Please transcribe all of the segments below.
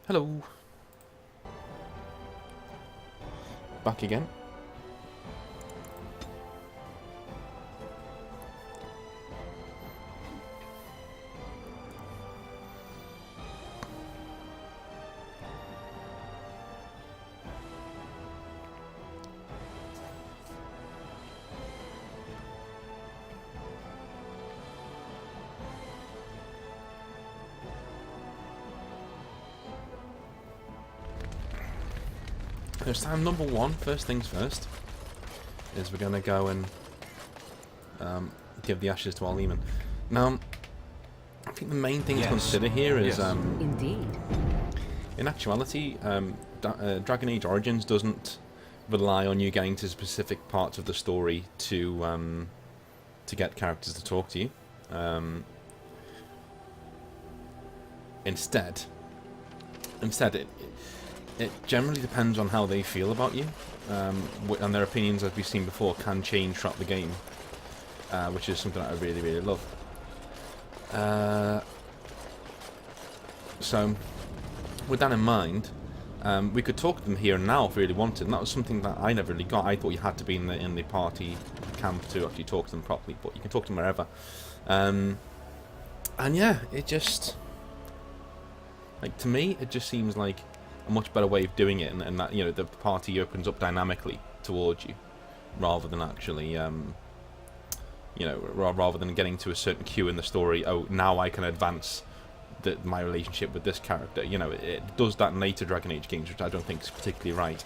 Hello. Back again. First time number one, first things first, is we're going to go and give the ashes to Al-Eamon. Now, I think the main thing to consider here is... Indeed. In actuality, Dragon Age Origins doesn't rely on you getting to specific parts of the story to get characters to talk to you. Instead, it generally depends on how they feel about you, and their opinions, as we've seen before, can change throughout the game, which is something that I really, really love. So, with that in mind, we could talk to them here and now if we really wanted, and that was something that I never really got. I thought you had to be in the party camp to actually talk to them properly, but you can talk to them wherever. And yeah, it just... like, to me, it just seems like a much better way of doing it, and that, you know, the party opens up dynamically towards you, rather than actually, you know, rather than getting to a certain queue in the story. Oh, now I can advance my relationship with this character. You know, it does that in later Dragon Age games, which I don't think is particularly right.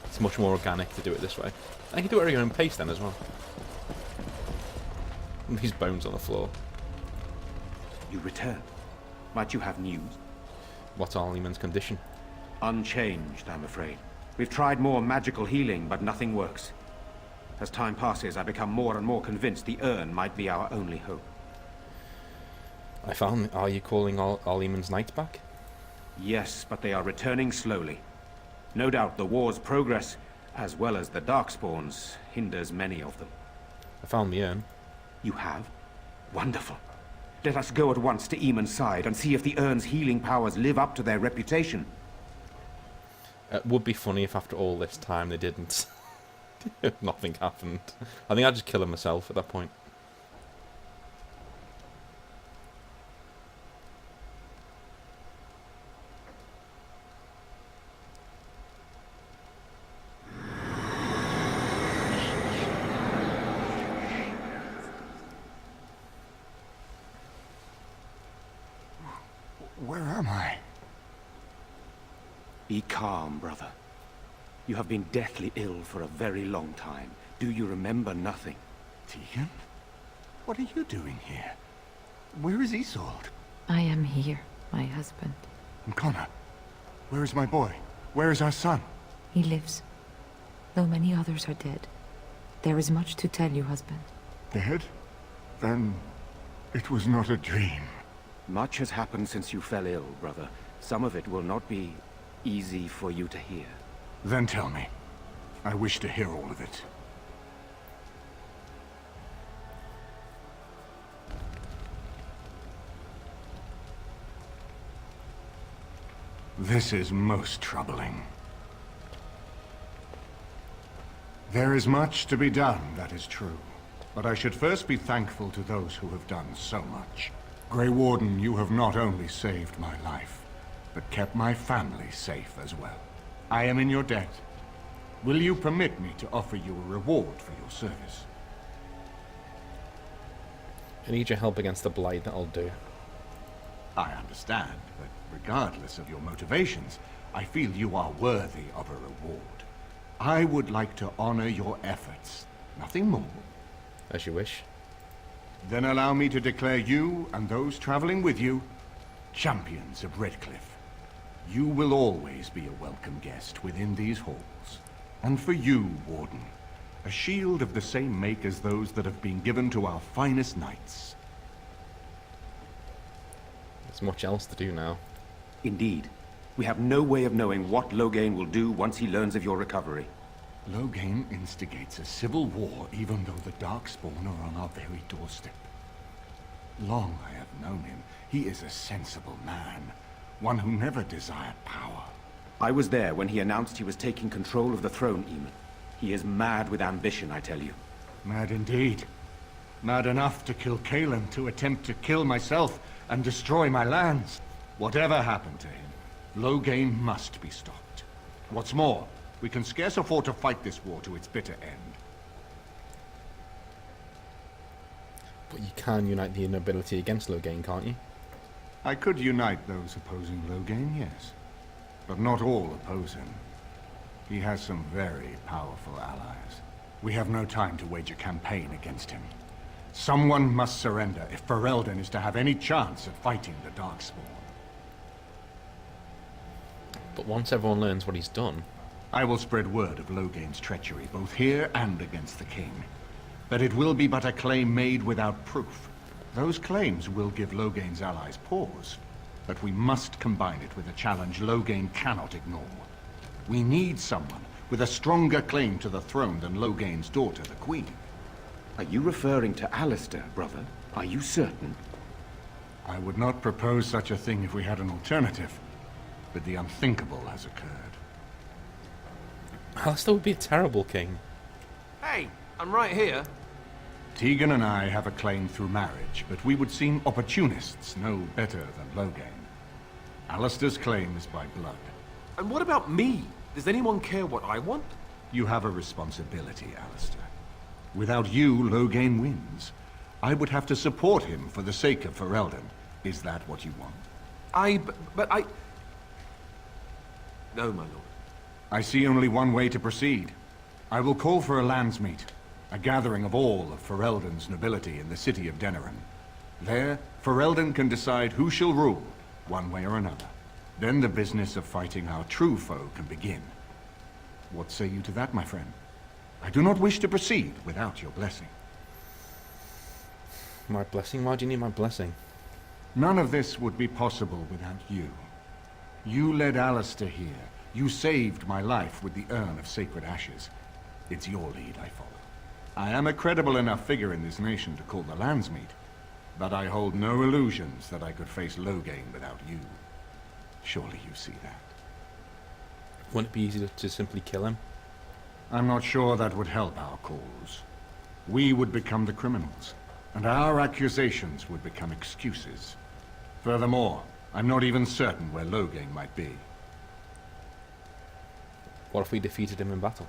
It's much more organic to do it this way. I can do it at your own pace then as well. These bones on the floor. You return. Might you have news? What's Al-Eamon's condition? Unchanged, I'm afraid. We've tried more magical healing, but nothing works. As time passes, I become more and more convinced the urn might be our only hope. I found... Are you calling Al-Eamon's knights back? Yes, but they are returning slowly. No doubt the war's progress, as well as the Darkspawns, hinders many of them. I found the urn. You have? Wonderful. Let us go at once to Eamon's side and see if the urn's healing powers live up to their reputation. It would be funny if after all this time they didn't. Nothing happened. I think I'd just kill him myself at that point. Where am I? Be calm, brother. You have been deathly ill for a very long time. Do you remember nothing? Tegan? What are you doing here? Where is Isolde? I am here, my husband. And Connor? Where is my boy? Where is our son? He lives, though many others are dead. There is much to tell you, husband. Dead? Then it was not a dream. Much has happened since you fell ill, brother. Some of it will not be easy for you to hear. Then tell me. I wish to hear all of it. This is most troubling. There is much to be done, that is true. But I should first be thankful to those who have done so much. Grey Warden, you have not only saved my life, but kept my family safe as well. I am in your debt. Will you permit me to offer you a reward for your service? I need your help against the Blight, that'll do. I understand, but regardless of your motivations, I feel you are worthy of a reward. I would like to honor your efforts, nothing more. As you wish. Then allow me to declare you and those traveling with you champions of Redcliffe. You will always be a welcome guest within these halls. And for you, Warden, a shield of the same make as those that have been given to our finest knights. There's much else to do now. Indeed. We have no way of knowing what Loghain will do once he learns of your recovery. Loghain instigates a civil war even though the Darkspawn are on our very doorstep. Long I have known him. He is a sensible man. one who never desired power. I was there when he announced he was taking control of the throne, Eamon. He is mad with ambition, I tell you. Mad indeed. Mad enough to kill Cailan, to attempt to kill myself and destroy my lands. Whatever happened to him, Loghain must be stopped. What's more, we can scarce afford to fight this war to its bitter end. But you can unite the nobility against Loghain, can't you? I could unite those opposing Loghain, yes. But not all oppose him. He has some very powerful allies. We have no time to wage a campaign against him. Someone must surrender if Ferelden is to have any chance at fighting the Darkspawn. But once everyone learns what he's done... I will spread word of Loghain's treachery, both here and against the king. But it will be but a claim made without proof. Those claims will give Loghain's allies pause. But we must combine it with a challenge Loghain cannot ignore. We need someone with a stronger claim to the throne than Loghain's daughter, the Queen. Are you referring to Alistair, brother? Are you certain? I would not propose such a thing if we had an alternative. But the unthinkable has occurred. Alistair would be a terrible king. Hey, I'm right here. Tegan and I have a claim through marriage, but we would seem opportunists no better than Loghain. Alistair's claim is by blood. And what about me? Does anyone care what I want? You have a responsibility, Alistair. Without you, Loghain wins. I would have to support him for the sake of Ferelden. Is that what you want? But I... No, my lord. I see only one way to proceed. I will call for a landsmeet, a gathering of all of Ferelden's nobility in the city of Denerim. There, Ferelden can decide who shall rule, one way or another. Then the business of fighting our true foe can begin. What say you to that, my friend? I do not wish to proceed without your blessing. My blessing? Why do you need my blessing? None of this would be possible without you. You led Alistair here. You saved my life with the urn of sacred ashes. It's your lead I follow. I am a credible enough figure in this nation to call the landsmeet, but I hold no illusions that I could face Loghain without you. Surely you see that. Wouldn't it be easy to simply kill him? I'm not sure that would help our cause. We would become the criminals, and our accusations would become excuses. Furthermore, I'm not even certain where Loghain might be. What if we defeated him in battle?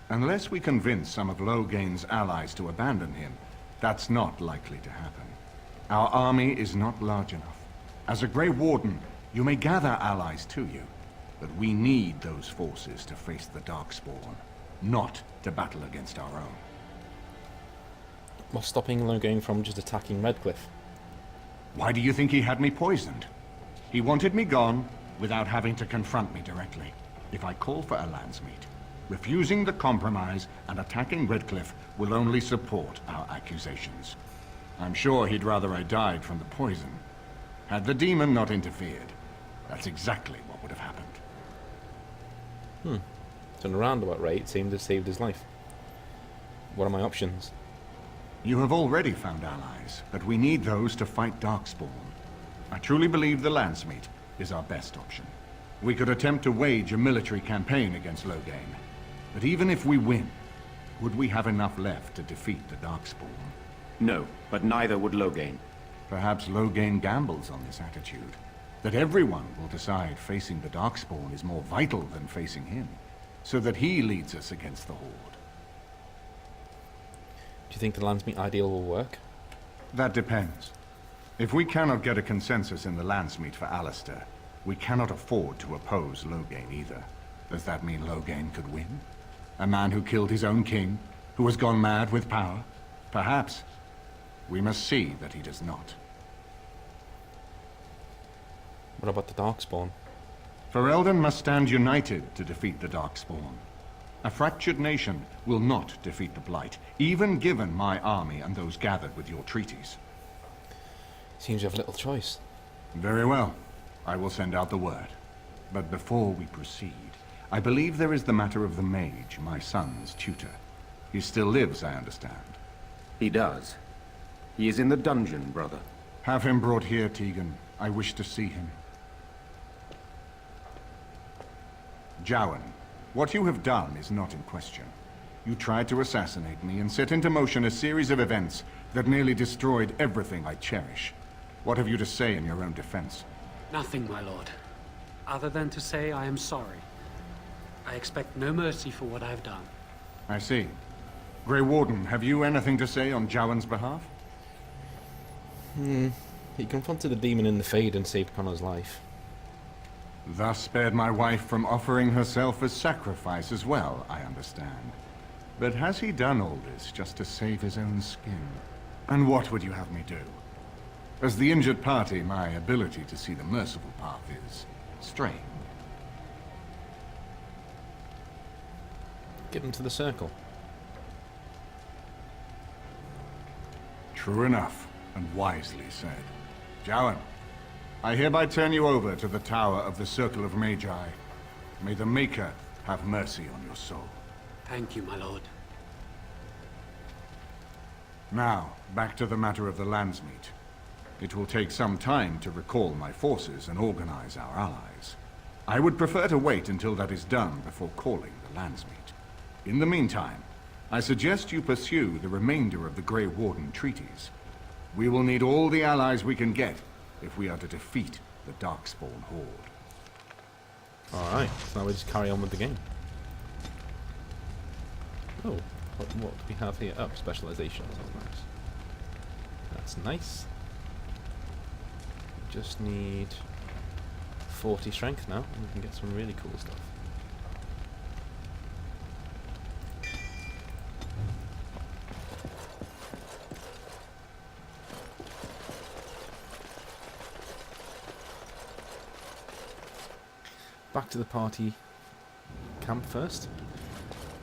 Unless we convince some of Loghain's allies to abandon him, that's not likely to happen. Our army is not large enough. As a Grey Warden, you may gather allies to you, but we need those forces to face the Darkspawn, not to battle against our own. What's stopping Loghain from just attacking Redcliffe? Why do you think he had me poisoned? He wanted me gone without having to confront me directly. If I call for a landsmeet, refusing the compromise and attacking Redcliffe will only support our accusations. I'm sure he'd rather I died from the poison. Had the demon not interfered, that's exactly what would have happened. So in a roundabout way, it seemed to have saved his life. What are my options? You have already found allies, but we need those to fight Darkspawn. I truly believe the landsmeet is our best option. We could attempt to wage a military campaign against Loghain, but even if we win, would we have enough left to defeat the Darkspawn? No, but neither would Loghain. Perhaps Loghain gambles on this attitude, that everyone will decide facing the Darkspawn is more vital than facing him, so that he leads us against the Horde. Do you think the landsmeet ideal will work? That depends. If we cannot get a consensus in the landsmeet for Alistair, we cannot afford to oppose Loghain either. Does that mean Loghain could win? A man who killed his own king, who has gone mad with power? Perhaps. We must see that he does not. What about the Darkspawn? Ferelden must stand united to defeat the Darkspawn. A fractured nation will not defeat the Blight, even given my army and those gathered with your treaties. Seems you have little choice. Very well. I will send out the word. But before we proceed, I believe there is the matter of the mage, my son's tutor. He still lives, I understand. He does. He is in the dungeon, brother. Have him brought here, Tegan. I wish to see him. Jowan, what you have done is not in question. You tried to assassinate me and set into motion a series of events that nearly destroyed everything I cherish. What have you to say in your own defense? Nothing, my lord. Other than to say I am sorry. I expect no mercy for what I've done. I see. Grey Warden, have you anything to say on Jowan's behalf? He confronted the demon in the Fade and saved Connor's life. Thus spared my wife from offering herself as sacrifice as well, I understand. But has he done all this just to save his own skin? And what would you have me do? As the injured party, my ability to see the merciful path is strained. Get into the circle. True enough, and wisely said. Jowan, I hereby turn you over to the Tower of the Circle of Magi. May the Maker have mercy on your soul. Thank you, my lord. Now, back to the matter of the Landsmeet. It will take some time to recall my forces and organize our allies. I would prefer to wait until that is done before calling the Landsmeet. In the meantime, I suggest you pursue the remainder of the Grey Warden treaties. We will need all the allies we can get if we are to defeat the Darkspawn Horde. Alright, so now we just carry on with the game. Oh, what do we have here? Oh, specializations. That's nice. We just need 40 strength now, and we can get some really cool stuff. Back to the party camp first.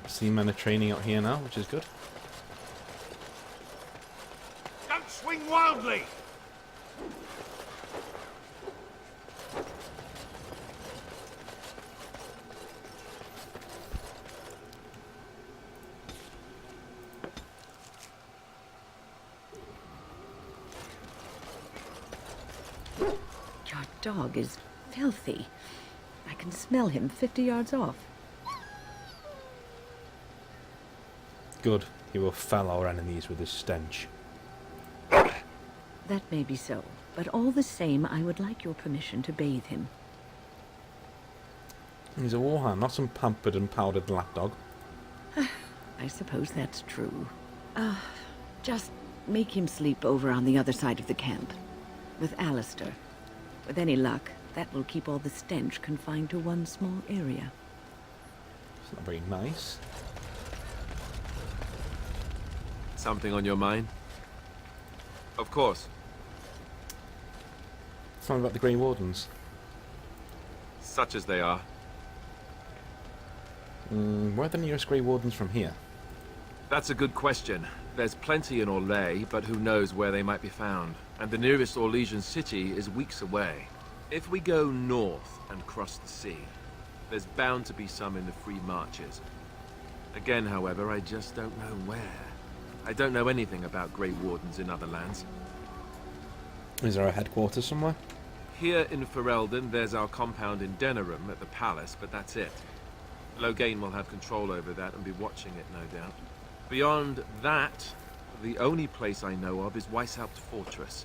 See men are training out here now, which is good. Don't swing wildly! Your dog is filthy. I can smell him 50 yards off. Good. He will fell our enemies with his stench. That may be so, but all the same, I would like your permission to bathe him. He's a warhound, not some pampered and powdered lapdog. I suppose that's true. Just make him sleep over on the other side of the camp, with Alistair. With any luck, that will keep all the stench confined to one small area. It's not very nice. Something on your mind? Of course. Something about the Grey Wardens. Such as they are. Where are the nearest Grey Wardens from here? That's a good question. There's plenty in Orlais, but who knows where they might be found. And the nearest Orlesian city is weeks away. If we go north and cross the sea, there's bound to be some in the Free Marches. Again, however, I just don't know where. I don't know anything about Grey Wardens in other lands. Is there a headquarters somewhere? Here in Ferelden, there's our compound in Denerim at the palace, but that's it. Loghain will have control over that and be watching it, no doubt. Beyond that, the only place I know of is Weishaupt Fortress.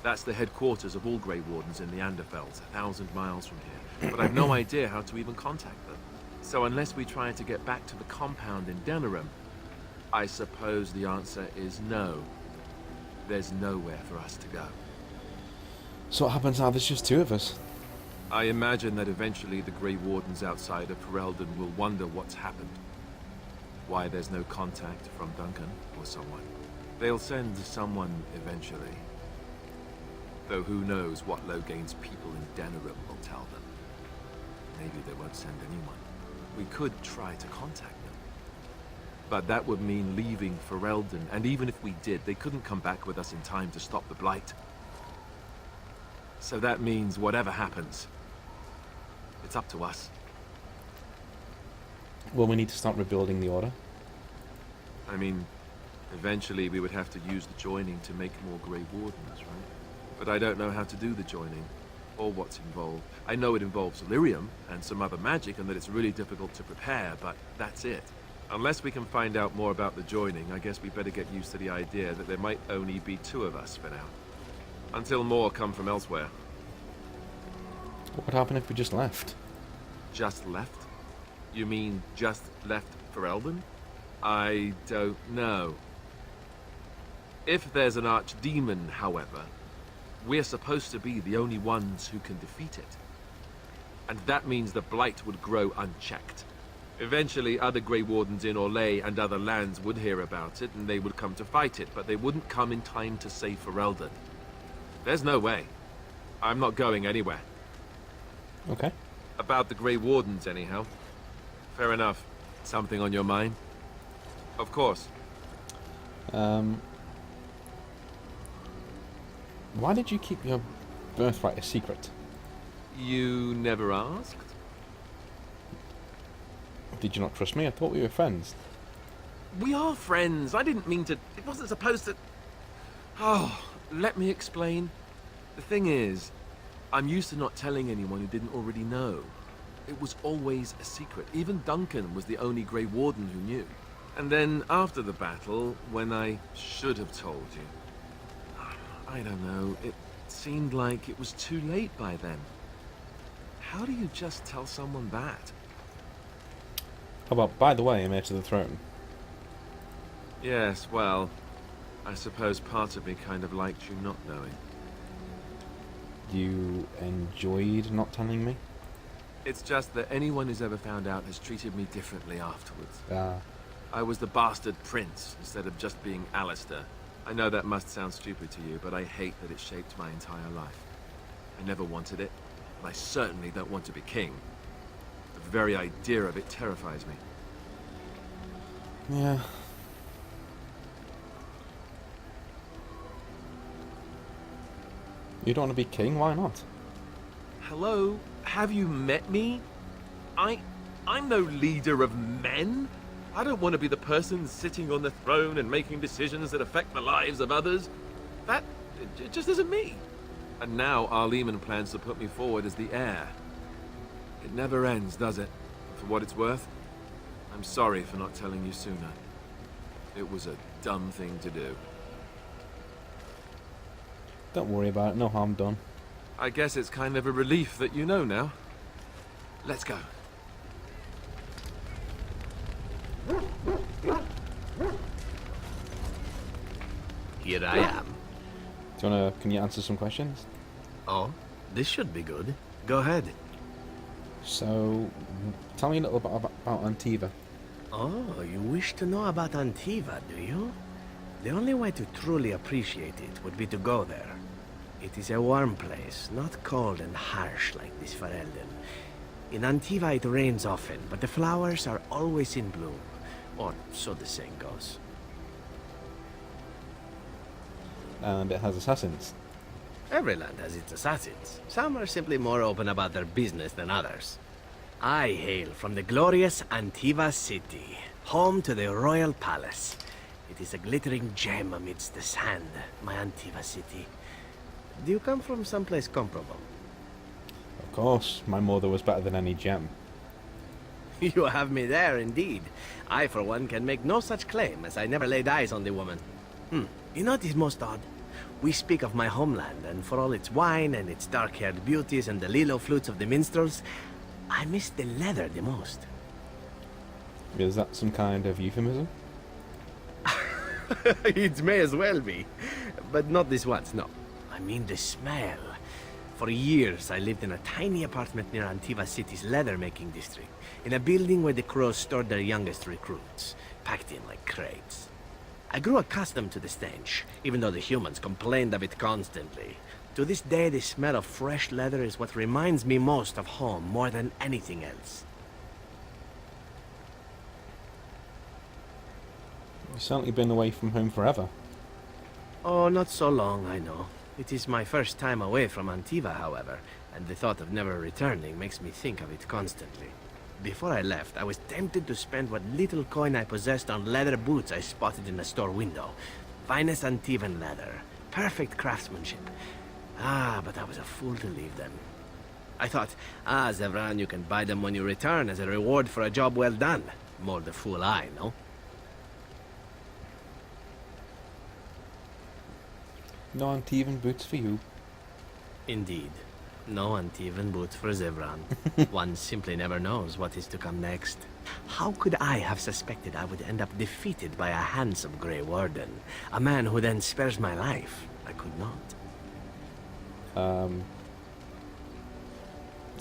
That's the headquarters of all Grey Wardens in the Anderfells, 1,000 miles from here. But I've no idea how to even contact them. So unless we try to get back to the compound in Denerim, I suppose the answer is no. There's nowhere for us to go. So what happens now? There's just two of us. I imagine that eventually the Grey Wardens outside of Ferelden will wonder what's happened. Why there's no contact from Duncan or someone. They'll send someone eventually. Though who knows what Loghain's people in Denerim will tell them. Maybe they won't send anyone. We could try to contact them. But that would mean leaving Ferelden, and even if we did, they couldn't come back with us in time to stop the Blight. So that means whatever happens, it's up to us. Well, we need to start rebuilding the Order. I mean, eventually we would have to use the joining to make more Grey Wardens, right? But I don't know how to do the joining. or what's involved. I know it involves lyrium and some other magic and that it's really difficult to prepare, but that's it. Unless we can find out more about the joining, I guess we better get used to the idea that there might only be 2 of us for now. Until more come from elsewhere. What would happen if we just left? Just left? You mean just left Ferelden? I don't know. If there's an archdemon, however, we're supposed to be the only ones who can defeat it. And that means the Blight would grow unchecked. Eventually, other Grey Wardens in Orlais and other lands would hear about it, and they would come to fight it, but they wouldn't come in time to save Ferelden. There's no way. I'm not going anywhere. Okay. About the Grey Wardens, anyhow. Fair enough. Something on your mind? Of course. Why did you keep your birthright a secret? You never asked? Did you not trust me? I thought we were friends. We are friends. I didn't mean to... It wasn't supposed to... Oh, let me explain. The thing is, I'm used to not telling anyone who didn't already know. It was always a secret. Even Duncan was the only Grey Warden who knew. And then, after the battle, when I should have told you... I don't know, it seemed like it was too late by then. How do you just tell someone that? How about, by the way, I'm heir to the throne? Yes, well, I suppose part of me kind of liked you not knowing. You enjoyed not telling me? It's just that anyone who's ever found out has treated me differently afterwards. Ah. I was the bastard prince instead of just being Alistair. I know that must sound stupid to you, but I hate that it shaped my entire life. I never wanted it, and I certainly don't want to be king. The very idea of it terrifies me. Yeah. You don't want to be king? Why not? Hello? Have you met me? I'm no leader of men. I don't want to be the person sitting on the throne and making decisions that affect the lives of others. It just isn't me. And now Arleman plans to put me forward as the heir. It never ends, does it? For what it's worth, I'm sorry for not telling you sooner. It was a dumb thing to do. Don't worry about it, no harm done. I guess it's kind of a relief that you know now. Let's go. Here I am. Can you answer some questions? Oh, this should be good. Go ahead. So, tell me a little bit about Antiva. Oh, you wish to know about Antiva, do you? The only way to truly appreciate it would be to go there. It is a warm place, not cold and harsh like this Ferelden. In Antiva it rains often, but the flowers are always in bloom. Or so the saying goes. And it has assassins. Every land has its assassins. Some are simply more open about their business than others. I hail from the glorious Antiva city, home to the royal palace. It is a glittering gem amidst the sand, my Antiva city. Do you come from someplace comparable? Of course, my mother was better than any gem. You have me there, indeed. I, for one, can make no such claim, as I never laid eyes on the woman. You know what is most odd? We speak of my homeland, and for all its wine and its dark-haired beauties and the lilo flutes of the minstrels, I miss the leather the most. Is that some kind of euphemism? It may as well be. But not this once, no. I mean the smell. For years, I lived in a tiny apartment near Antiva City's leather-making district, in a building where the crows stored their youngest recruits, packed in like crates. I grew accustomed to the stench, even though the humans complained of it constantly. To this day, the smell of fresh leather is what reminds me most of home more than anything else. You've certainly been away from home forever. Oh, not so long, I know. It is my first time away from Antiva, however, and the thought of never returning makes me think of it constantly. Before I left, I was tempted to spend what little coin I possessed on leather boots I spotted in a store window. Finest Antivan leather. Perfect craftsmanship. Ah, but I was a fool to leave them. I thought, Zevran, you can buy them when you return as a reward for a job well done. More the fool I, no? No Antivan boots for you. Indeed. No Antivan boots for Zevran. One simply never knows what is to come next. How could I have suspected I would end up defeated by a handsome Grey Warden? A man who then spares my life? I could not.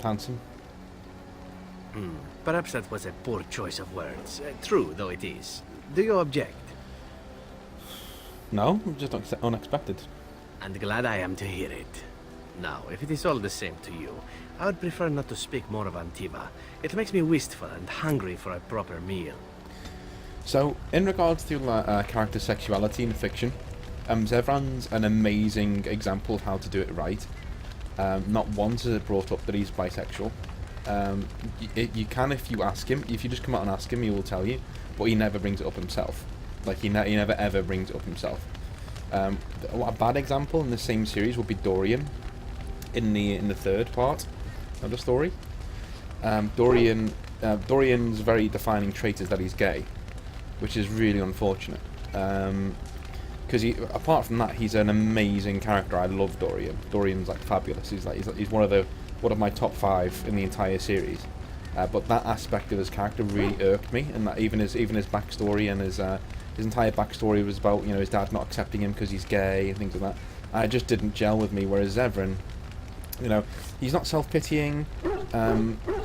Handsome. Perhaps that was a poor choice of words. True, though it is. Do you object? No, just unexpected. And glad I am to hear it. Now, if it is all the same to you, I would prefer not to speak more of Antiva. It makes me wistful and hungry for a proper meal. So, in regards to character sexuality in fiction, Zevran's an amazing example of how to do it right. Not once is it brought up that he's bisexual. You can if you ask him. If you just come out and ask him, he will tell you. But he never brings it up himself. Like, he never ever brings it up himself. A bad example in the same series would be Dorian in the third part of the story. Dorian's very defining trait is that he's gay, which is really unfortunate. Because apart from that, he's an amazing character. I love Dorian. Dorian's like fabulous. He's one of my top 5 in the entire series. But that aspect of his character really irked me, and that even his backstory and his entire backstory was about his dad not accepting him because he's gay and things like that. It just didn't gel with me. Whereas Zevran, he's not self-pitying.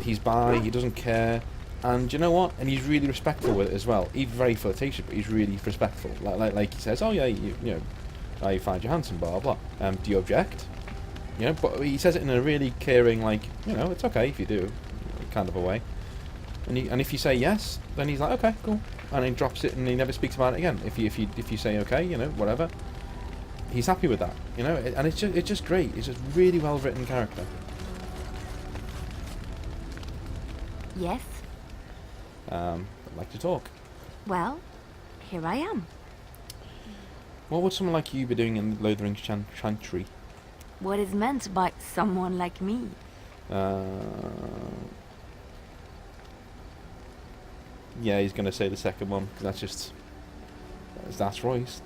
He's bi. He doesn't care. And you know what? And he's really respectful with it as well. He's very flirtatious, but he's really respectful. Like he says, "Oh yeah, I find you handsome, blah blah." Do you object? But he says it in a really caring, it's okay if you do, kind of a way. And if you say yes, then he's like, "Okay, cool," and he drops it and he never speaks about it again. If you say okay, whatever, he's happy with that. And it's just great. It's just really well written character. Yes? I'd like to talk. Well, here I am. What would someone like you be doing in Lothering's Chantry? What is meant by someone like me? Yeah, he's going to say the second one, because that's Royce.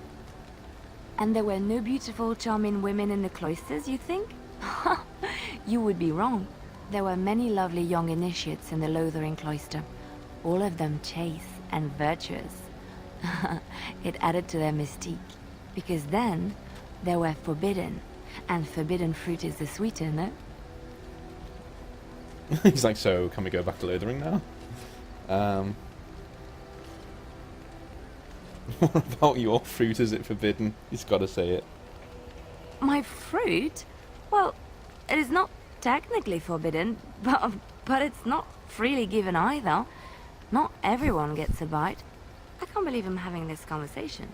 And there were no beautiful, charming women in the cloisters, you think? You would be wrong. There were many lovely young initiates in the Lothering cloister. All of them chaste and virtuous. It added to their mystique. Because then, they were forbidden. And forbidden fruit is the sweeter, no? He's like, so can we go back to Lothering now? What about your fruit? Is it forbidden? He's got to say it. My fruit? Well, it is not technically forbidden, but it's not freely given either. Not everyone gets a bite. I can't believe I'm having this conversation.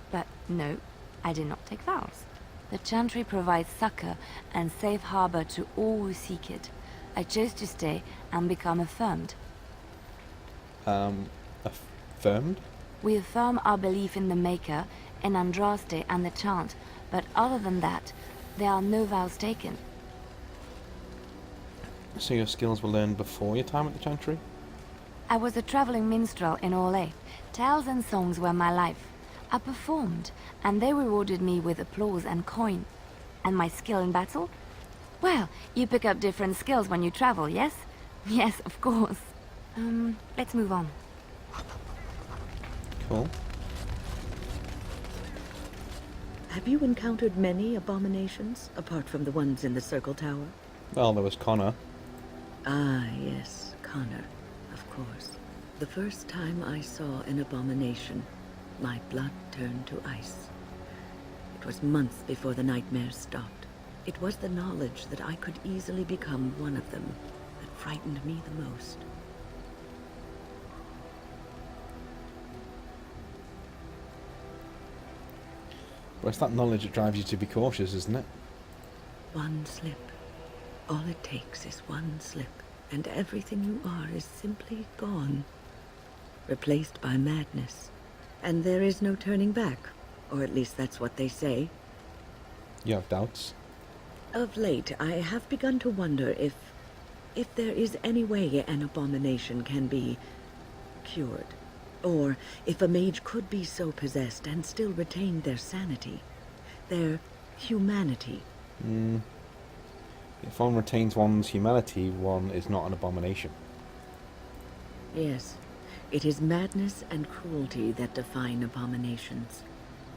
But no, I did not take vows. The Chantry provides succor and safe harbor to all who seek it. I chose to stay and become affirmed. Affirmed? We affirm our belief in the Maker, in Andraste and the Chant, but other than that, there are no vows taken. So your skills were learned before your time at the Chantry? I was a traveling minstrel in Orlais. Tales and songs were my life. I performed, and they rewarded me with applause and coin. And my skill in battle? Well, you pick up different skills when you travel, yes? Yes, of course. Let's move on. Cool. Have you encountered many abominations, apart from the ones in the Circle Tower? Well, there was Connor. Ah, yes, Connor, of course. The first time I saw an abomination, my blood turned to ice. It was months before the nightmares stopped. It was the knowledge that I could easily become one of them that frightened me the most. Well, it's that knowledge that drives you to be cautious, isn't it? One slip. All it takes is one slip, and everything you are is simply gone. Replaced by madness. And there is no turning back. Or at least that's what they say. You have doubts? Of late, I have begun to wonder if there is any way an abomination can be cured. Or if a mage could be so possessed and still retain their sanity, their humanity. If one retains one's humanity, one is not an abomination. Yes, it is madness and cruelty that define abominations.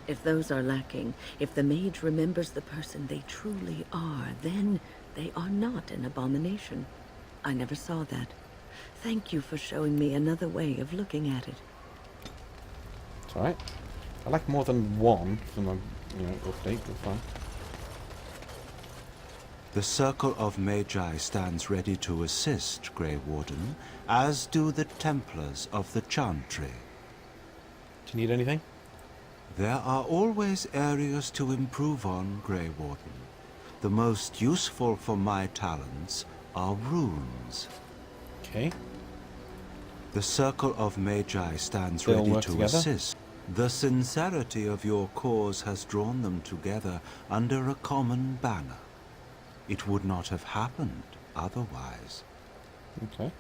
If those are lacking, if the mage remembers the person they truly are, then they are not an abomination. I never saw that. Thank you for showing me another way of looking at it. It's alright. I like more than one for my, update, but fine. The Circle of Magi stands ready to assist, Grey Warden, as do the Templars of the Chantry. Do you need anything? There are always areas to improve on, Grey Warden. The most useful for my talents are runes. Okay. The Circle of Magi stands They'll ready work to together? assist. The sincerity of your cause has drawn them together under a common banner. It would not have happened otherwise. Okay.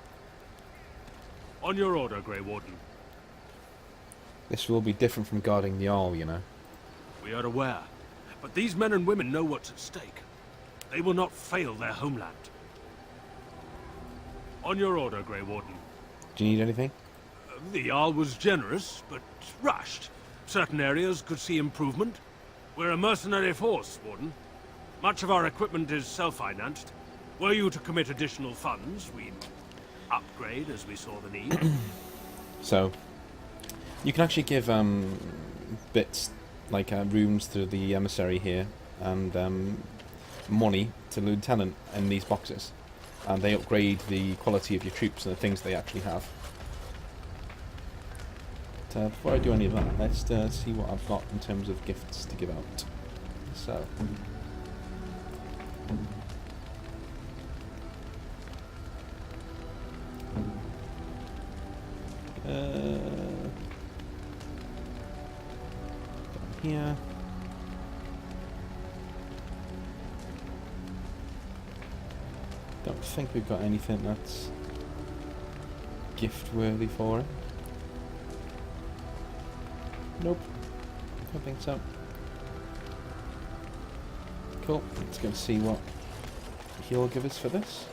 On your order, Grey Warden. This will be different from guarding the Arl, you know. We are aware, but these men and women know what's at stake. They will not fail their homeland. On your order, Grey Warden. Do you need anything? The Jarl was generous, but rushed. Certain areas could see improvement. We're a mercenary force, Warden. Much of our equipment is self-financed. Were you to commit additional funds, we'd upgrade as we saw the need. So, you can actually give bits, like rooms to the emissary here, and money to the lieutenant in these boxes. And they upgrade the quality of your troops and the things they actually have. But, before I do any of that, let's see what I've got in terms of gifts to give out. So... down here. Don't think we've got anything that's gift worthy for it. Nope, don't think so. Cool, let's go see what he'll give us for this.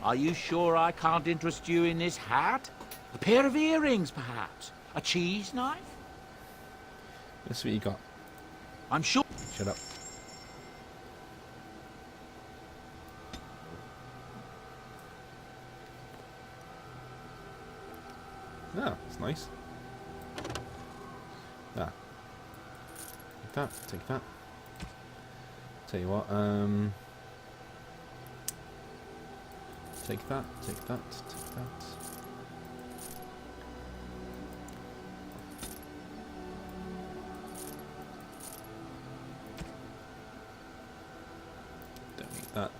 Are you sure I can't interest you in this hat? A pair of earrings, perhaps? A cheese knife? Let's see what you got. I'm sure... Shut up. Ah, it's nice. Ah. Take that, take that. Tell you what, take that, take that, take that. Don't need that.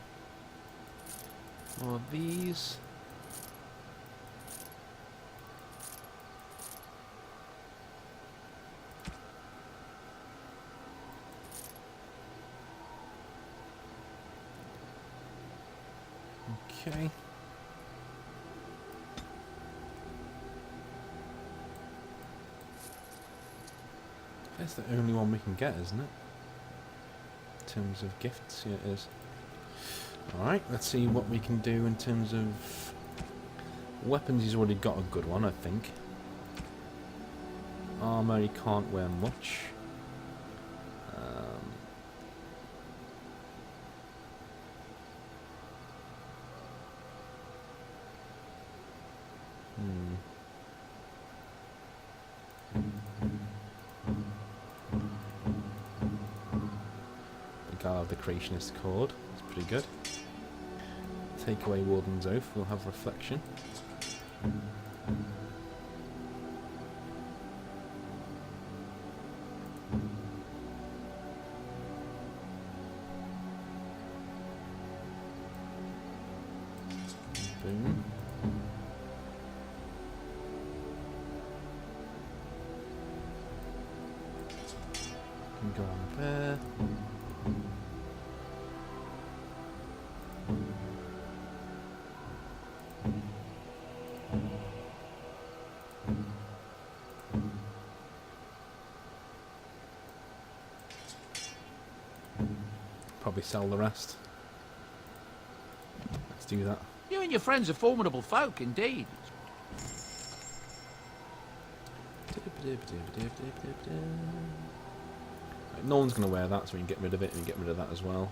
More of these. Okay. That's the only one we can get, isn't it? In terms of gifts, yeah it is. Alright, let's see what we can do in terms of weapons. He's already got a good one, I think. Armour, he can't wear much. The Creationist Chord, it's pretty good. Take away Warden's Oath, we'll have Reflection. Boom. Can go on there. probably sell the rest. Let's do that. You and your friends are formidable folk, indeed. Right, no one's going to wear that, so we can get rid of it, and get rid of that as well.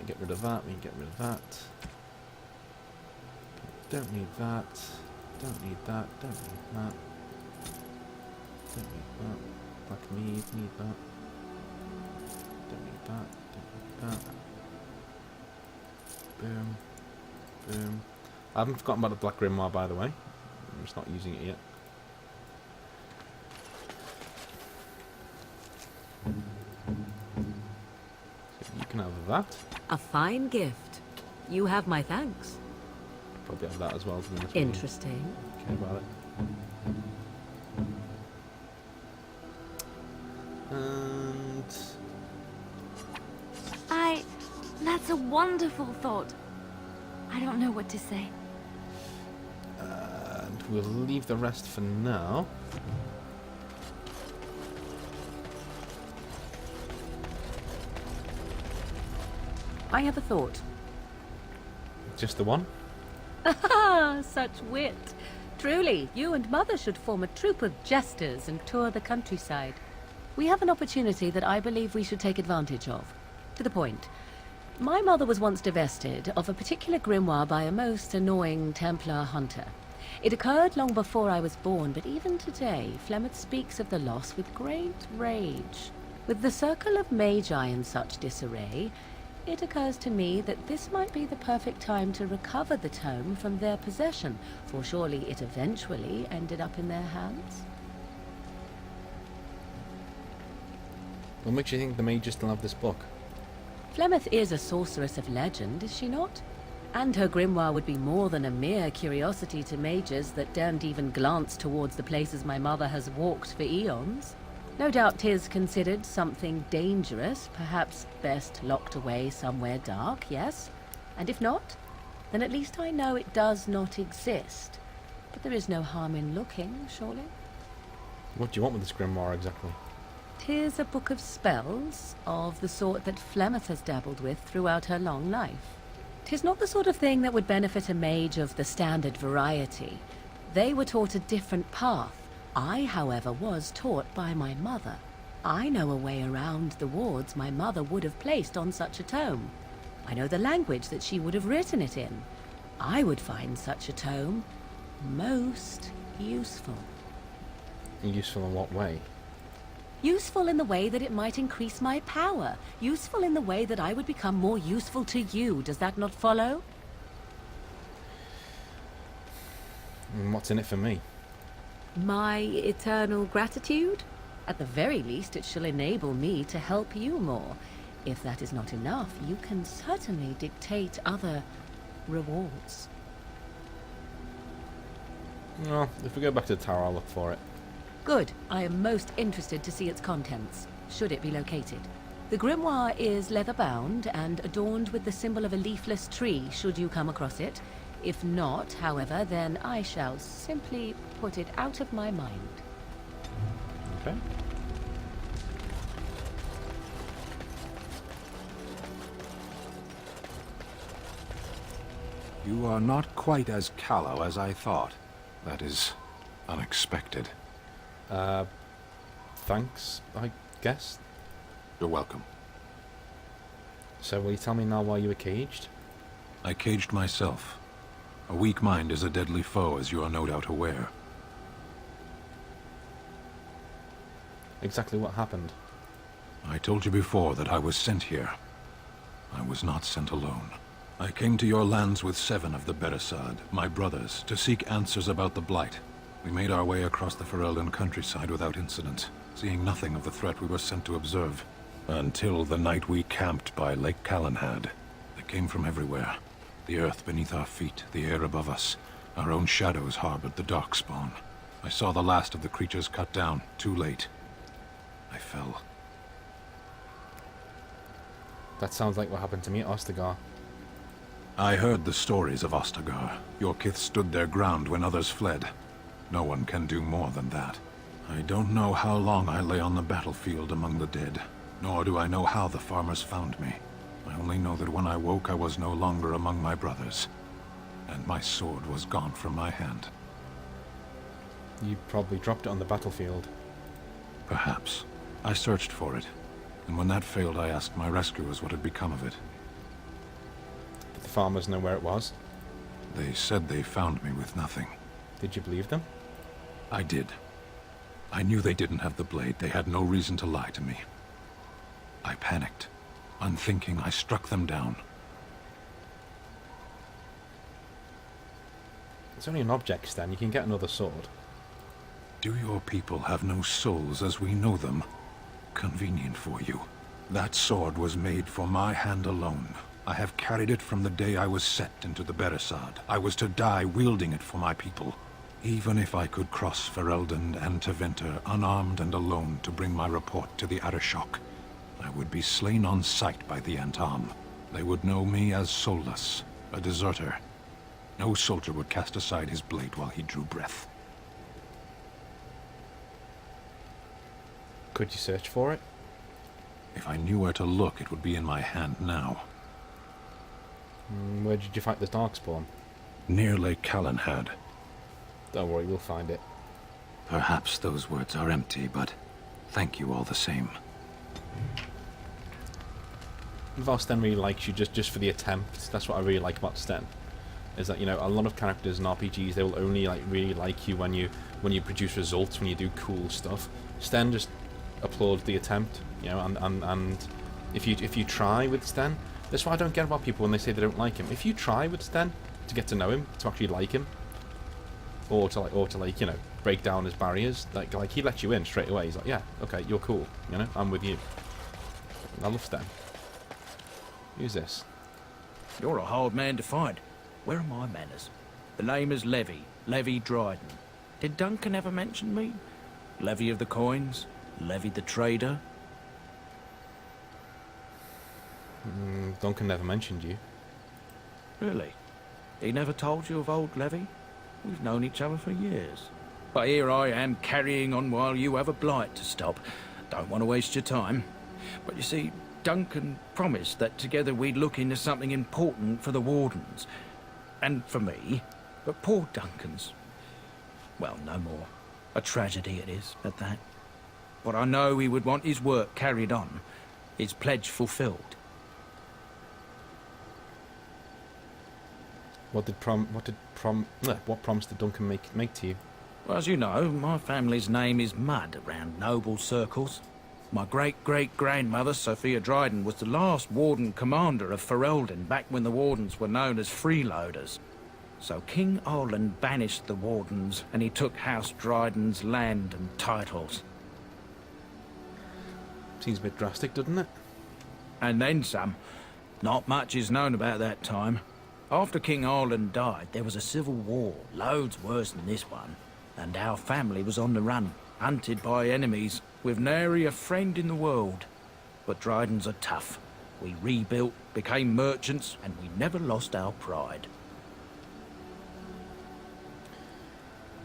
Get rid of that, we can get rid of that. Don't need that. Don't need that. Don't need that. Don't need that. Black need that. Don't need that. Don't need that. Boom. Boom. I haven't forgotten about the Black Grimoire, by the way. I'm just not using it yet. So you can have that. A fine gift. You have my thanks. Probably have that as well, to be honest with you. Interesting. Okay about it. And That's a wonderful thought. I don't know what to say. and we'll leave the rest for now. I have a thought. Just the one? Ah, such wit. Truly, you and Mother should form a troupe of jesters and tour the countryside. We have an opportunity that I believe we should take advantage of. To the point. My mother was once divested of a particular grimoire by a most annoying Templar hunter. It occurred long before I was born, but even today, Flemeth speaks of the loss with great rage. With the circle of magi in such disarray, it occurs to me that this might be the perfect time to recover the tome from their possession, for surely it eventually ended up in their hands. What makes you think the mages still have this book? Flemeth is a sorceress of legend, is she not? And her grimoire would be more than a mere curiosity to mages that daren't even glance towards the places my mother has walked for eons. No doubt 'tis considered something dangerous, perhaps best locked away somewhere dark, yes? And if not, then at least I know it does not exist. But there is no harm in looking, surely? What do you want with this grimoire exactly? 'Tis a book of spells, of the sort that Flemeth has dabbled with throughout her long life. 'Tis not the sort of thing that would benefit a mage of the standard variety. They were taught a different path. I, however, was taught by my mother. I know a way around the wards my mother would have placed on such a tome. I know the language that she would have written it in. I would find such a tome most useful. Useful in what way? Useful in the way that it might increase my power. Useful in the way that I would become more useful to you. Does that not follow? And what's in it for me? My eternal gratitude? At the very least, it shall enable me to help you more. If that is not enough, you can certainly dictate other rewards. Well, if we go back to the tower, I'll look for it. Good. I am most interested to see its contents, should it be located. The grimoire is leather-bound and adorned with the symbol of a leafless tree, should you come across it. If not, however, then I shall simply put it out of my mind. Okay. You are not quite as callow as I thought. That is unexpected. Thanks, I guess. You're welcome. So will you tell me now why you were caged? I caged myself. A weak mind is a deadly foe, as you are no doubt aware. Exactly what happened? I told you before that I was sent here. I was not sent alone. I came to your lands with 7 of the Beresad, my brothers, to seek answers about the Blight. We made our way across the Ferelden countryside without incident, seeing nothing of the threat we were sent to observe. Until the night we camped by Lake Calenhad. They came from everywhere. The earth beneath our feet, the air above us. Our own shadows harbored the Darkspawn. I saw the last of the creatures cut down, too late. I fell. That sounds like what happened to me at Ostagar. I heard the stories of Ostagar. Your kith stood their ground when others fled. No one can do more than that. I don't know how long I lay on the battlefield among the dead. Nor do I know how the farmers found me. I only know that when I woke, I was no longer among my brothers. And my sword was gone from my hand. You probably dropped it on the battlefield. Perhaps. I searched for it. And when that failed, I asked my rescuers what had become of it. Did the farmers know where it was? They said they found me with nothing. Did you believe them? I did. I knew they didn't have the blade. They had no reason to lie to me. I panicked. Unthinking, I struck them down. It's only an object, Sten. You can get another sword. Do your people have no souls as we know them? Convenient for you. That sword was made for my hand alone. I have carried it from the day I was set into the Beresad. I was to die wielding it for my people. Even if I could cross Ferelden and Tevinter unarmed and alone to bring my report to the Arishok, I would be slain on sight by the Antam. They would know me as soulless, a deserter. No soldier would cast aside his blade while he drew breath. Could you search for it? If I knew where to look, it would be in my hand now. Where did you fight the Darkspawn? Near Lake Calenhad. Don't worry, we'll find it. Perhaps those words are empty, but thank you all the same. Val Sten really likes you just for the attempt. That's what I really like about Sten. Is that, you know, a lot of characters in RPGs, they will only really like you when you produce results, when you do cool stuff. Sten just applauds the attempt, you know, and if you try with Sten, that's why I don't get about people when they say they don't like him. If you try with Sten to get to know him, to actually like him, or to like, you know, break down his barriers, like he lets you in straight away. He's like, yeah, okay, you're cool, you know, I'm with you. I love Sten. Who's this? You're a hard man to find. Where are my manners? The name is Levy. Levy Dryden. Did Duncan ever mention me? Levy of the coins? Levy the trader? Duncan never mentioned you. Really? He never told you of old Levy? We've known each other for years. But here I am carrying on while you have a blight to stop. Don't want to waste your time. But you see, Duncan promised that together we'd look into something important for the Wardens. And for me. But poor Duncan's... well, no more. A tragedy it is, at that. But I know he would want his work carried on. His pledge fulfilled. What promise did Duncan make to you? Well, as you know, my family's name is mud around noble circles. My great-great-grandmother, Sophia Dryden, was the last Warden commander of Ferelden back when the Wardens were known as freeloaders. So King Arland banished the Wardens, and he took House Dryden's land and titles. Seems a bit drastic, doesn't it? And then some. Not much is known about that time. After King Arland died, there was a civil war, loads worse than this one. And our family was on the run, hunted by enemies, with nary a friend in the world. But Drydens are tough. We rebuilt, became merchants, and we never lost our pride.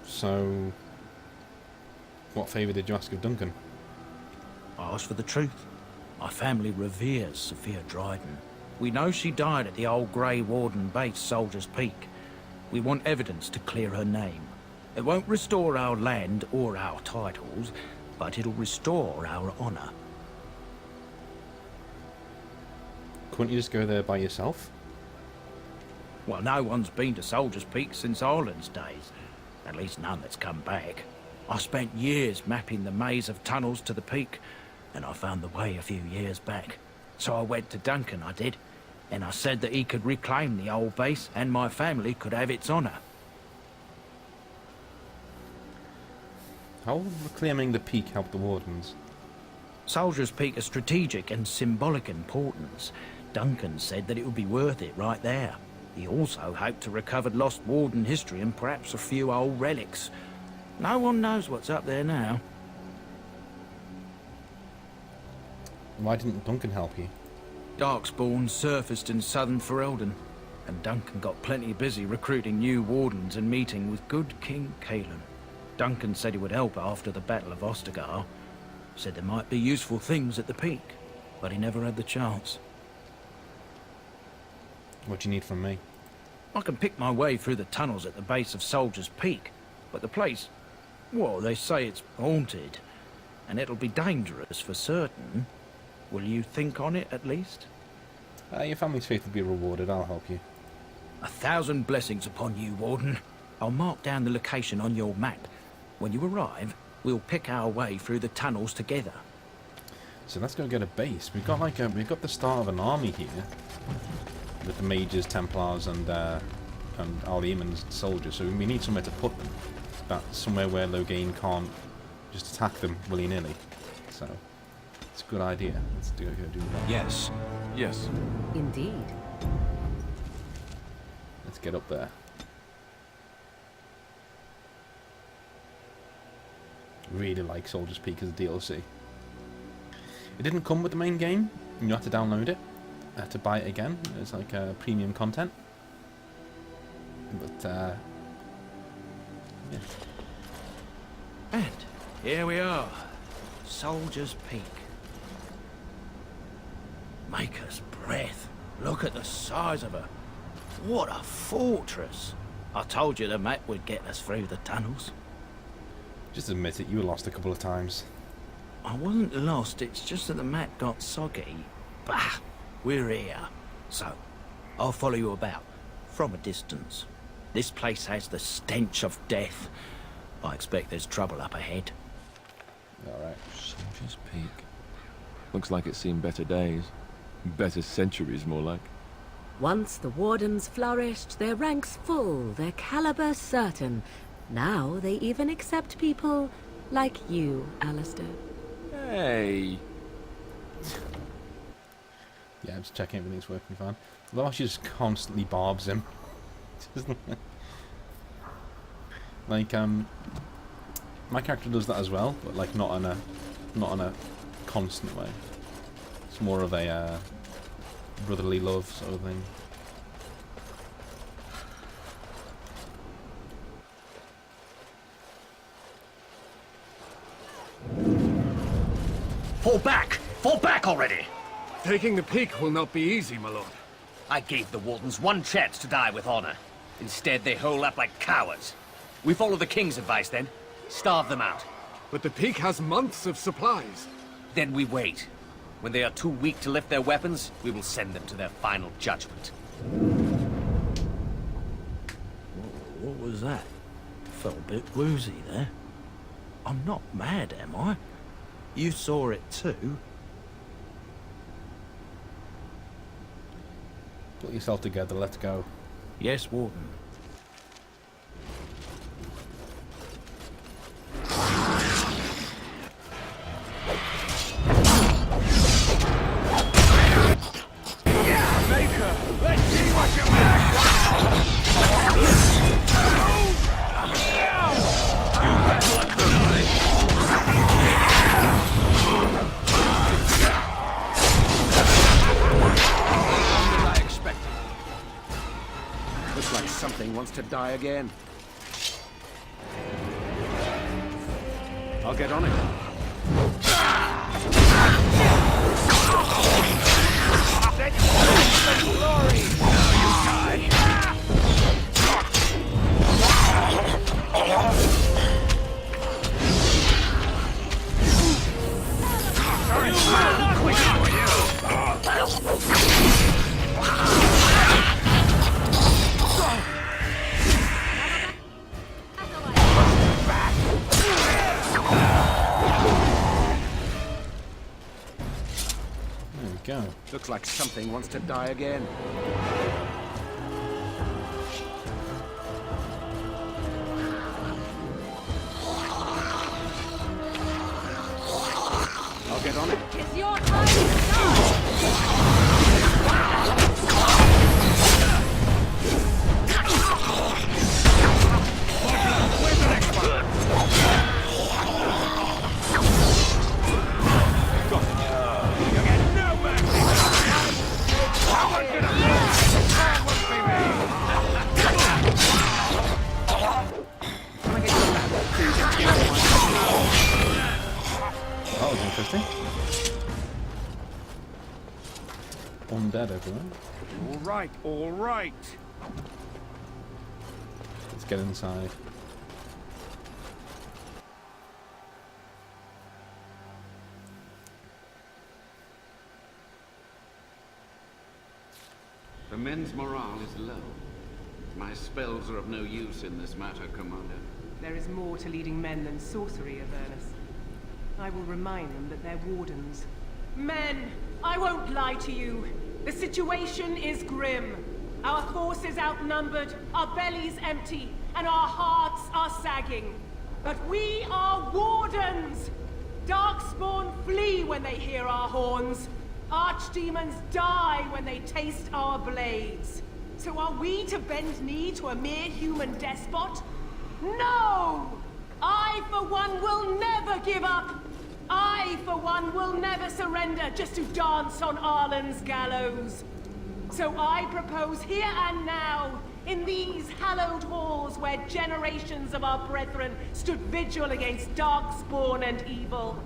So, what favour did you ask of Duncan? I asked for the truth. My family reveres Sophia Dryden. We know she died at the old Grey Warden base, Soldier's Peak. We want evidence to clear her name. It won't restore our land or our titles, but it'll restore our honor. Couldn't you just go there by yourself? Well, no one's been to Soldier's Peak since Arland's days. At least none that's come back. I spent years mapping the maze of tunnels to the peak, and I found the way a few years back. So I went to Duncan, I did, and I said that he could reclaim the old base and my family could have its honor. How will reclaiming the peak help the Wardens? Soldier's Peak is strategic and symbolic importance. Duncan said that it would be worth it right there. He also hoped to recover lost Warden history and perhaps a few old relics. No one knows what's up there now. Why didn't Duncan help you? Darkspawn surfaced in southern Ferelden, and Duncan got plenty busy recruiting new Wardens and meeting with good King Cailan. Duncan said he would help after the Battle of Ostagar. Said there might be useful things at the peak. but he never had the chance. What do you need from me? I can pick my way through the tunnels at the base of Soldier's Peak, but the place, well, they say it's haunted, and it'll be dangerous for certain. Will you think on it, at least? Your family's faith will be rewarded. I'll help you. 1,000 blessings upon you, Warden. I'll mark down the location on your map. When you arrive, we'll pick our way through the tunnels together. So let's go get a base. We've got like we've got the start of an army here, with the mages, Templars, and Al-Eamon's soldiers. So we need somewhere to put them. That's somewhere where Loghain can't just attack them willy-nilly. So it's a good idea. Let's go do that. Yes. Yes. Indeed. Let's get up there. Really like Soldier's Peak as a DLC. It didn't come with the main game. You have to download it to buy it again. It's like premium content. But yeah. And here we are. Soldier's Peak. Maker's breath. Look at the size of her. What a fortress. I told you the map would get us through the tunnels. Just admit it, you were lost a couple of times. I wasn't lost, it's just that the map got soggy. Bah! We're here. So, I'll follow you about, from a distance. This place has the stench of death. I expect there's trouble up ahead. Alright. Soldier's Peak. Looks like it's seen better days. Better centuries, more like. Once the Wardens flourished, their ranks full, their caliber certain. Now they even accept people like you, Alistair. Hey! Yeah, I'm just checking everything's working fine. Although she just constantly barbs him. Like, my character does that as well, but like not on a constant way. It's more of a brotherly love sort of thing. Fall back! Fall back already! Taking the peak will not be easy, my lord. I gave the Wardens one chance to die with honor. Instead, they hole up like cowards. We follow the King's advice, then. Starve them out. But the peak has months of supplies. Then we wait. When they are too weak to lift their weapons, we will send them to their final judgment. What was that? Felt a bit woozy there. I'm not mad, am I? You saw it too. Put yourself together, let's go. Yes, Warden. Looks like something wants to die again. I'll get on it. Glory! Now you die! Quick for you! Go. Looks like something wants to die again. I'll get on it. It's your time to start! Where's the next one? You get no mercy! Someone's gonna that must be That was interesting. undead over there. All right, all right. Let's get inside. The men's morale is low. My spells are of no use in this matter, Commander. There is more to leading men than sorcery, Avernus. I will remind them that they're wardens. Men, I won't lie to you. The situation is grim. Our forces outnumbered, our bellies empty, and our hearts are sagging. But we are wardens! Darkspawn flee when they hear our horns. Archdemons die when they taste our blades. So are we to bend knee to a mere human despot? No! I, for one, will never give up! I, for one, will never surrender just to dance on Arlen's gallows. So I propose here and now, in these hallowed halls where generations of our brethren stood vigil against darkspawn and evil,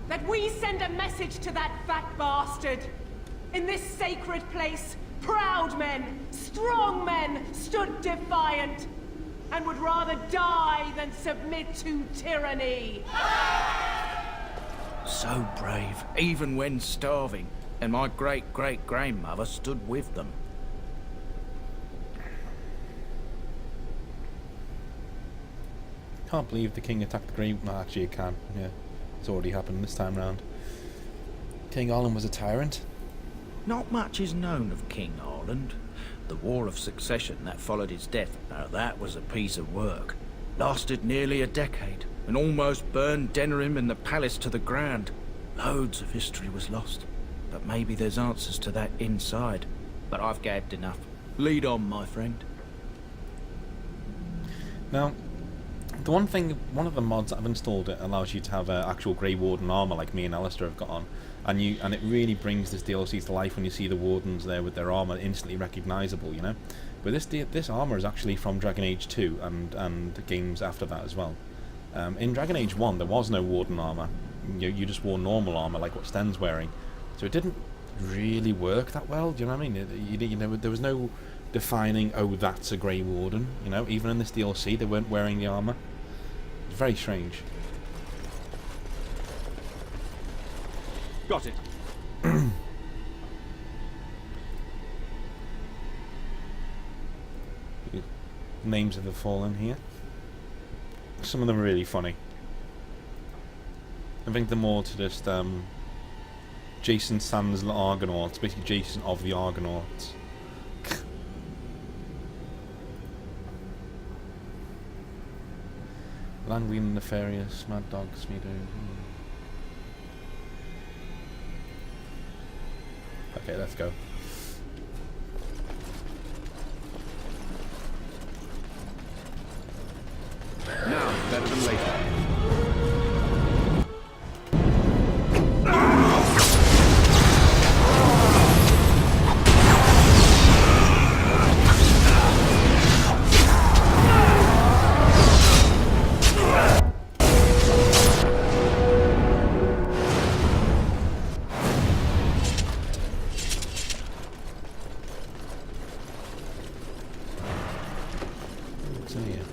that we send a message to that fat bastard. In this sacred place, proud men, strong men stood defiant, and would rather die than submit to tyranny. So brave, even when starving, and my great-great-grandmother stood with them. Can't believe the king attacked the Grey... No, actually you can, yeah. It's already happened this time round. King Arlen was a tyrant. Not much is known of King Arland. The War of Succession that followed his death, now that was a piece of work. Lasted nearly a decade, and almost burned Denerim and the palace to the ground. Loads of history was lost, but maybe there's answers to that inside. But I've gabbed enough. Lead on, my friend. Now, the one of the mods that I've installed, it allows you to have actual Grey Warden armor like me and Alistair have got on, and it really brings this DLC to life when you see the Wardens there with their armor instantly recognizable, you know. But this armor is actually from Dragon Age 2 and games after that as well. In Dragon Age 1 there was no Warden armor. You just wore normal armor like what Sten's wearing, so it didn't really work that well. Do you know what I mean? You know, there was no defining, oh, that's a Grey Warden. You know, even in this DLC they weren't wearing the armor. It's very strange. Got it. Names of the Fallen here. Some of them are really funny. I think they're more to just Jason Sans the Argonauts, basically Jason of the Argonauts. Langween Nefarious, Mad Dog, Smeedo. Okay, let's go. Now, better than later. What's in here?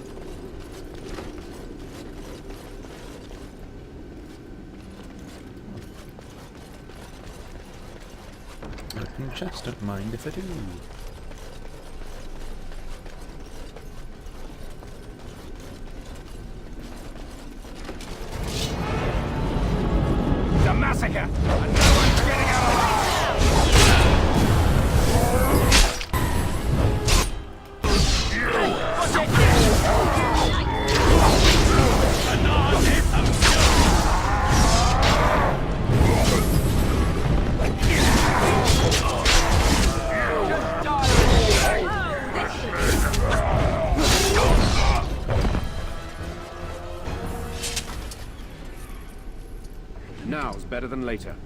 Open chest, don't mind if I do. It's a massacre! And no one's getting out alive! Now's better than later.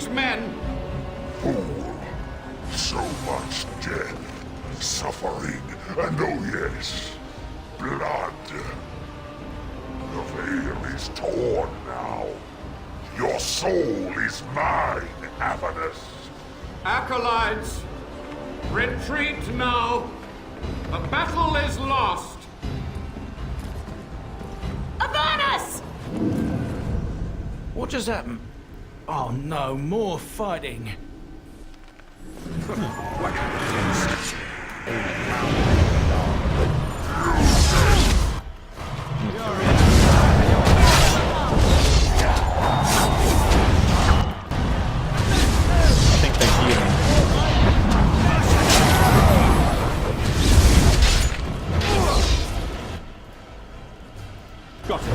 these men? Fool. So much death, suffering, and oh yes, blood. The veil is torn now. Your soul is mine, Avernus. Acolytes, retreat now. The battle is lost. Avernus! What just happened? Oh no, more fighting. Got it.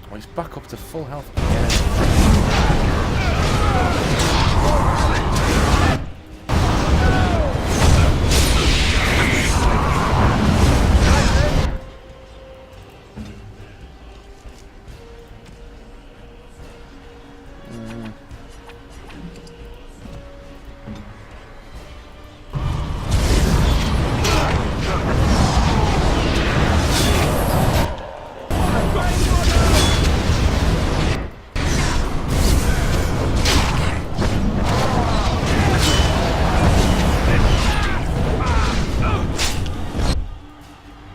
Oh, he's back up to full health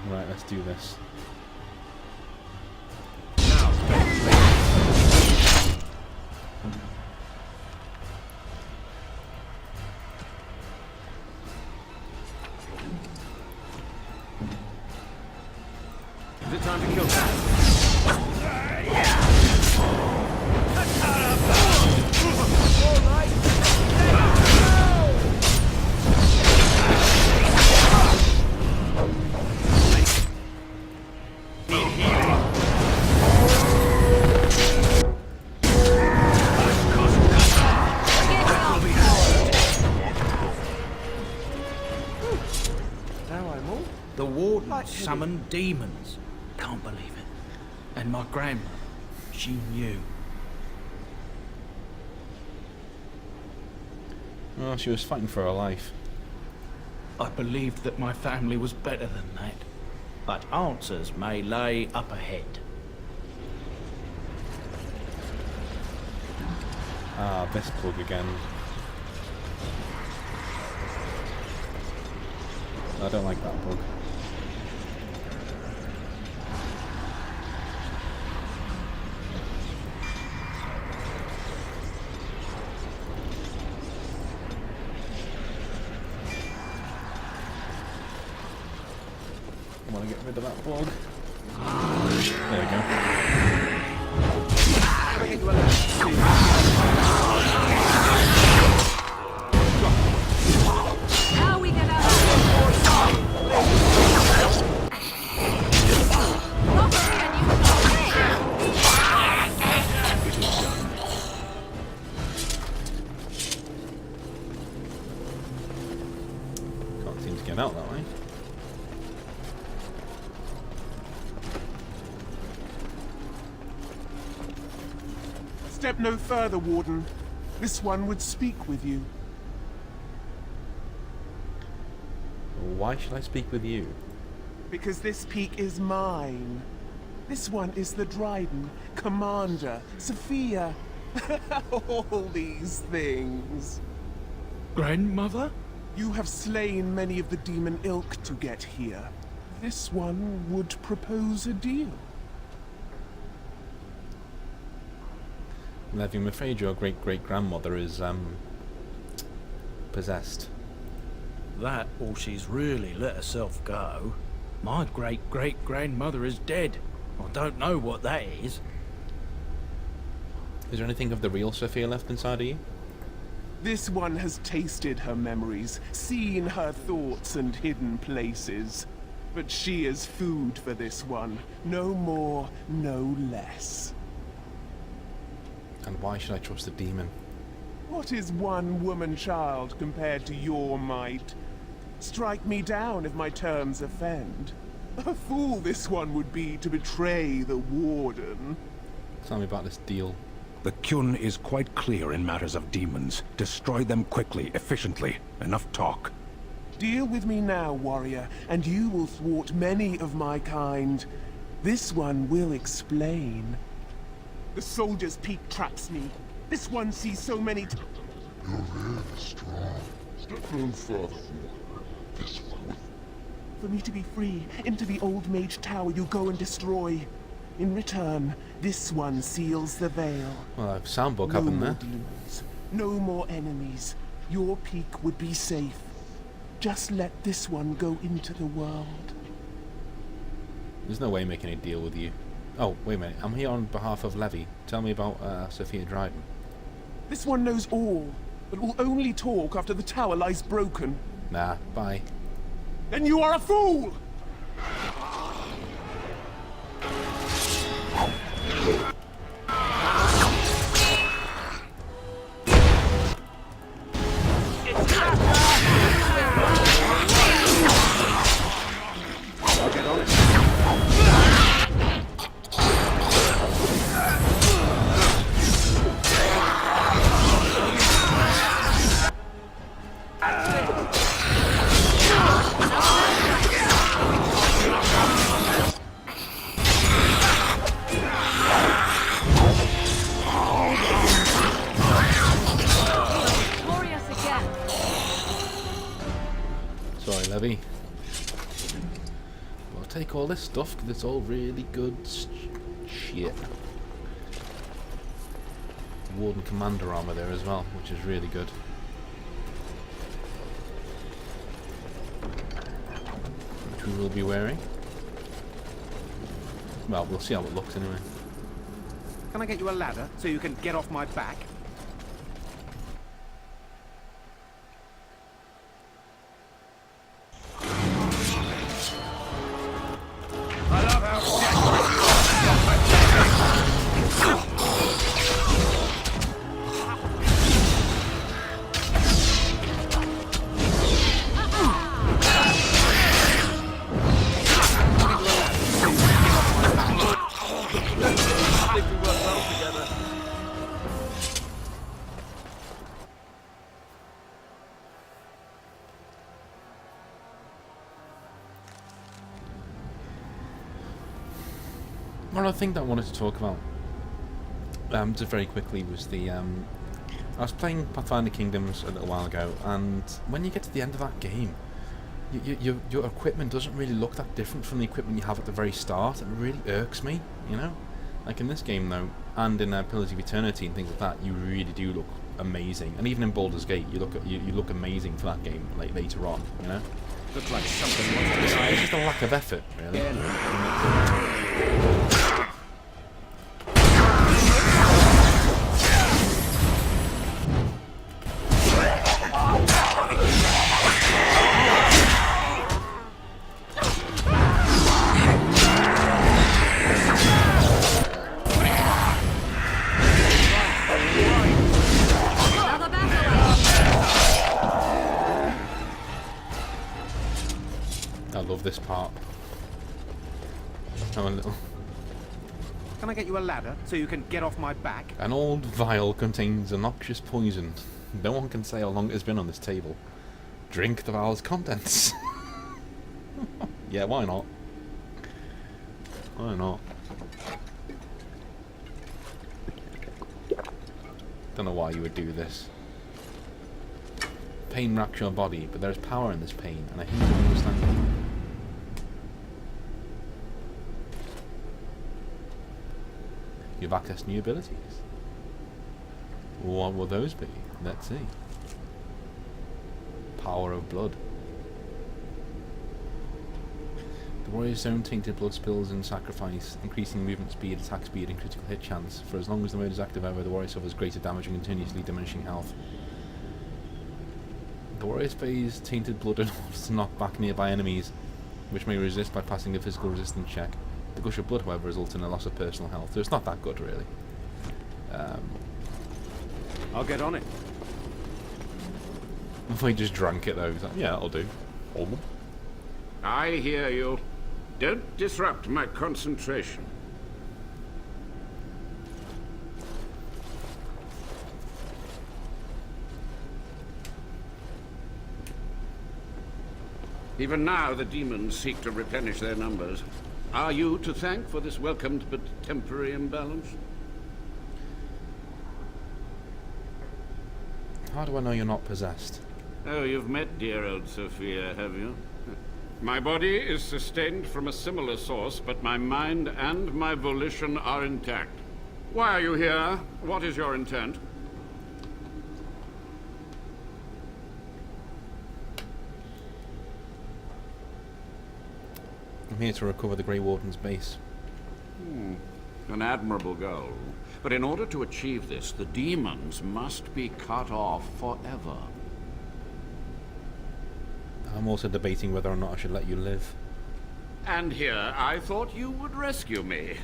Right, let's do this. Is it time to kill that? The warden summoned demons. Can't believe it. And my grandmother, she knew. Well, she was fighting for her life. I believed that my family was better than that. But answers may lay up ahead. Ah, this plug again. I don't like that bug. I want to get rid of that bug. There we How we gonna... Can't seem to get out that way. Step no further, Warden. This one would speak with you. Why should I speak with you? Because this peak is mine. This one is the Dryden, Commander, Sophia. All these things. Grandmother? You have slain many of the demon ilk to get here. This one would propose a deal. Levi, I'm afraid your great-great-grandmother is, possessed. That, or she's really let herself go. My great-great-grandmother is dead. I don't know what that is. Is there anything of the real Sophia left inside of you? This one has tasted her memories, seen her thoughts and hidden places. But she is food for this one. No more, no less. And why should I trust a demon? What is one woman child compared to your might? Strike me down if my terms offend. A fool this one would be to betray the Warden. Tell me about this deal. The Kyun is quite clear in matters of demons. Destroy them quickly, efficiently. Enough talk. Deal with me now, warrior, and you will thwart many of my kind. This one will explain. The Soldier's Peak traps me. This one sees so many You're really strong. Step no further. This one. For me to be free, into the Old Mage Tower you go and destroy. In return, this one seals the veil. Well, a soundbook happened there. Demons, no more enemies. Your peak would be safe. Just let this one go into the world. There's no way making a deal with you. Oh, wait a minute. I'm here on behalf of Levy. Tell me about Sophia Dryden. This one knows all, but will only talk after the tower lies broken. Nah, bye. Then you are a fool! Sorry, Levy. We'll take all this stuff because it's all really good shit. Warden Commander armor there as well, which is really good. Which we will be wearing. Well, we'll see how it looks anyway. Can I get you a ladder so you can get off my back? One other thing that I wanted to talk about, just very quickly, was the I was playing Pathfinder Kingdoms a little while ago, and when you get to the end of that game, your equipment doesn't really look that different from the equipment you have at the very start. It really irks me, you know. Like in this game though, and in Pillars of Eternity and things like that, you really do look amazing. And even in Baldur's Gate, you look amazing for that game, like later on, you know. Looks like something wants to die. It's just a lack of effort, really. I love this part. Oh, a little. Can I get you a ladder so you can get off my back? An old vial contains a noxious poison. No one can say how long it has been on this table. Drink the vial's contents. Yeah, why not? Why not? Don't know why you would do this. Pain racks your body, but there is power in this pain, and I hint at understanding. You have access to new abilities. What will those be? Let's see. Power of blood. The warrior's own tainted blood spills and sacrifice, increasing movement speed, attack speed, and critical hit chance. For as long as the mode is active, however, the warrior suffers greater damage and continuously diminishing health. The warrior sprays tainted blood in order to knock back nearby enemies, which may resist by passing a physical resistance check. The gush of blood, however, results in a loss of personal health, so it's not that good, really. I'll get on it. We just drank it though. He's like, yeah, that'll do. I hear you. Don't disrupt my concentration. Even now, the demons seek to replenish their numbers. Are you to thank for this welcomed but temporary imbalance? How do I know you're not possessed? Oh, you've met dear old Sophia, have you? My body is sustained from a similar source, but my mind and my volition are intact. Why are you here? What is your intent? I'm here to recover the Grey Warden's base. An admirable goal. But in order to achieve this, the demons must be cut off forever. I'm also debating whether or not I should let you live. And here, I thought you would rescue me.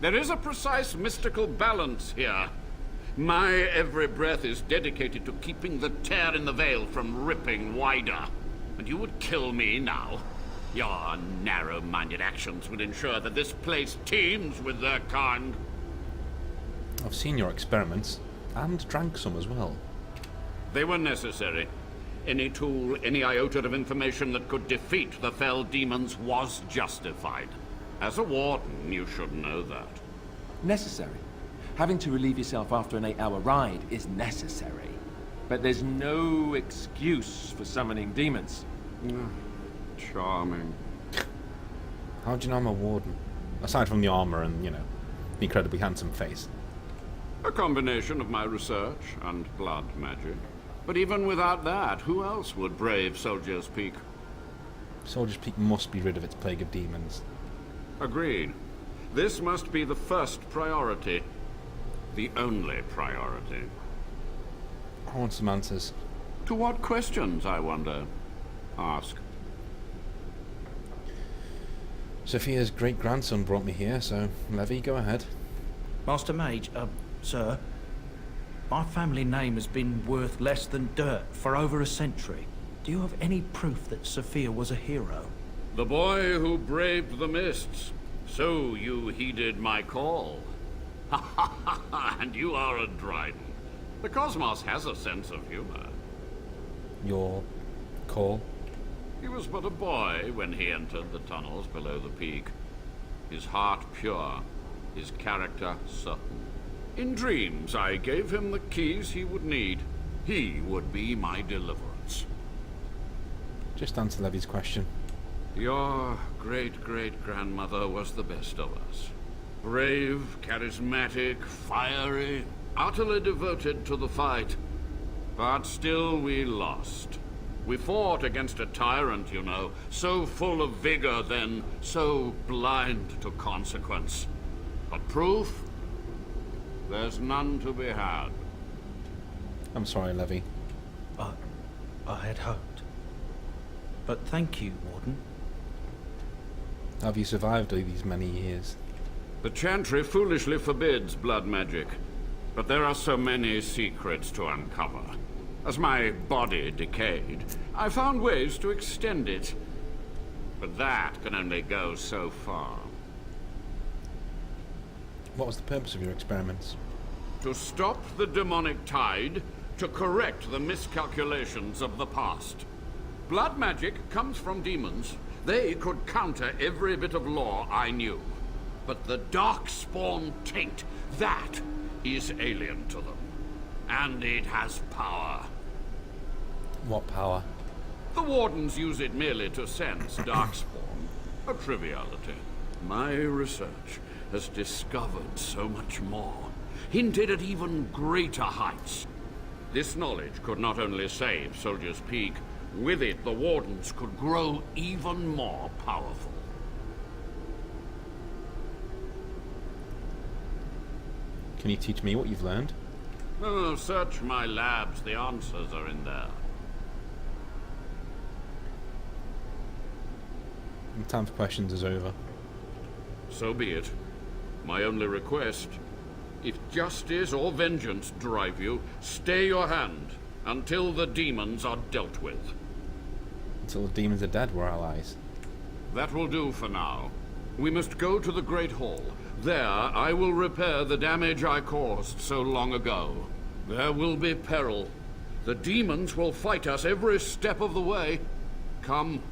There is a precise mystical balance here. My every breath is dedicated to keeping the tear in the veil from ripping wider. And you would kill me now? Your narrow-minded actions would ensure that this place teems with their kind. I've seen your experiments, and drank some as well. They were necessary. Any tool, any iota of information that could defeat the fell demons was justified. As a warden, you should know that. Necessary. Having to relieve yourself after an 8-hour ride is necessary. But there's no excuse for summoning demons. Charming. How do you know I'm a warden? Aside from the armor and, you know, the incredibly handsome face. A combination of my research and blood magic. But even without that, who else would brave Soldier's Peak? Soldier's Peak must be rid of its plague of demons. Agreed. This must be the first priority. The only priority. I want some answers. To what questions, I wonder? Ask. Sophia's great-grandson brought me here, so Levy, go ahead. Master Mage, sir, my family name has been worth less than dirt for over a century. Do you have any proof that Sophia was a hero? The boy who braved the mists. So you heeded my call. Ha ha ha ha, and you are a Dryden. The cosmos has a sense of humor. Your call? He was but a boy when he entered the tunnels below the peak. His heart pure, his character certain. In dreams, I gave him the keys he would need. He would be my deliverance. Just answer Levy's question. Your great-great-grandmother was the best of us. Brave, charismatic, fiery, utterly devoted to the fight. But still we lost. We fought against a tyrant, you know, so full of vigor then, so blind to consequence. But proof? There's none to be had. I'm sorry, Levy. I had hoped. But thank you, Warden. How have you survived all these many years? The Chantry foolishly forbids blood magic, but there are so many secrets to uncover. As my body decayed, I found ways to extend it. But that can only go so far. What was the purpose of your experiments? To stop the demonic tide, to correct the miscalculations of the past. Blood magic comes from demons. They could counter every bit of law I knew. But the Darkspawn taint, that is alien to them. And it has power. What power? The Wardens use it merely to sense Darkspawn. A triviality. My research has discovered so much more. Hinted at even greater heights. This knowledge could not only save Soldier's Peak, with it the Wardens could grow even more powerful. Can you teach me what you've learned? Oh, search my labs. The answers are in there. The time for questions is over. So be it. My only request, if justice or vengeance drive you, stay your hand. until the demons are dealt with. Until the demons are dead, we're allies. That will do for now. We must go to the Great Hall. There, I will repair the damage I caused so long ago. There will be peril. The demons will fight us every step of the way. Come.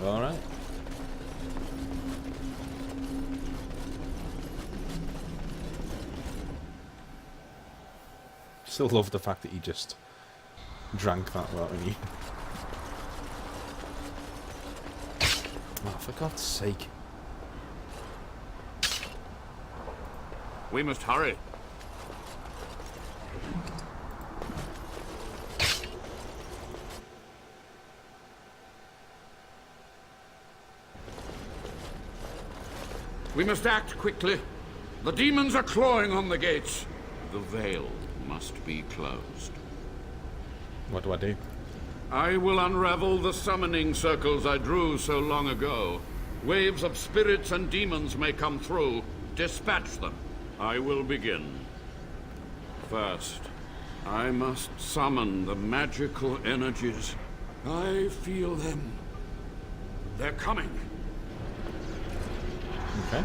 All right. Still love the fact that he just drank that without any. Oh, for God's sake. We must hurry. We must act quickly. The demons are clawing on the gates. The veil must be closed. What do I do? I will unravel the summoning circles I drew so long ago. Waves of spirits and demons may come through. Dispatch them. I will begin. First, I must summon the magical energies. I feel them. They're coming. Okay.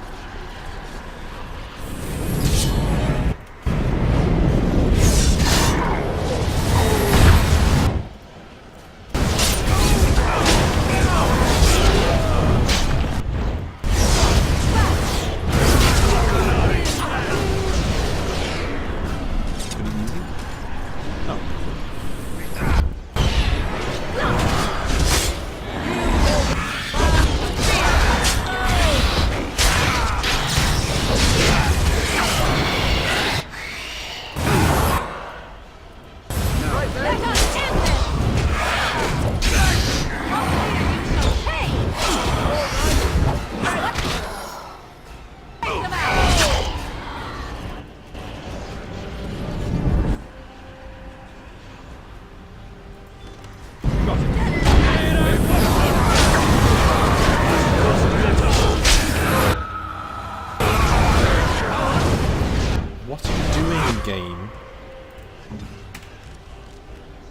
What are you doing, game?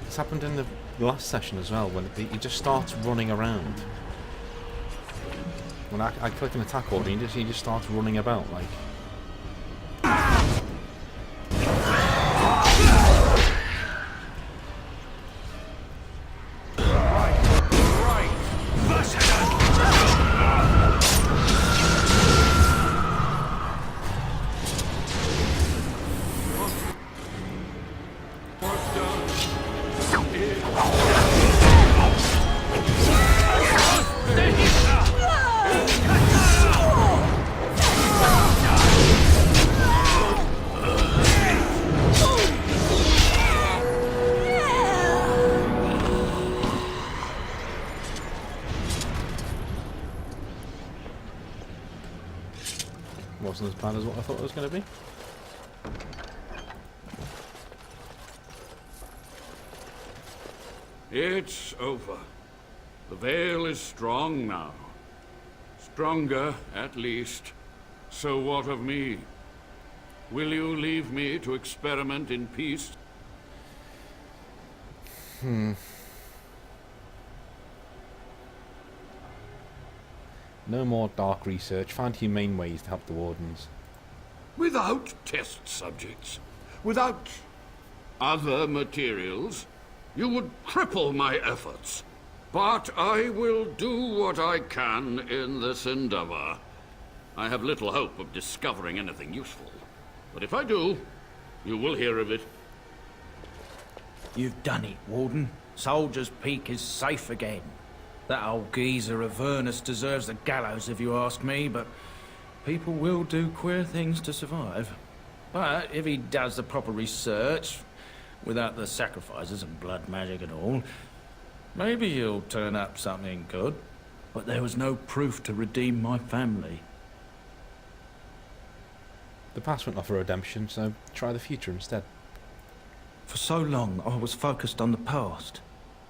This happened in the last session as well, when he just starts running around. When I click an attack order, he just starts running about like. Wasn't as bad as what I thought it was going to be. It's over. The veil is strong now. Stronger, at least. So what of me? Will you leave me to experiment in peace? No more dark research. Find humane ways to help the Wardens. Without test subjects, without other materials, you would cripple my efforts. But I will do what I can in this endeavor. I have little hope of discovering anything useful. But if I do, you will hear of it. You've done it, Warden. Soldier's Peak is safe again. That old geezer of Avernus deserves the gallows if you ask me, but people will do queer things to survive. But if he does the proper research, without the sacrifices and blood magic and all, maybe he'll turn up something good. But there was no proof to redeem my family. The past won't offer redemption, so try the future instead. For so long, I was focused on the past,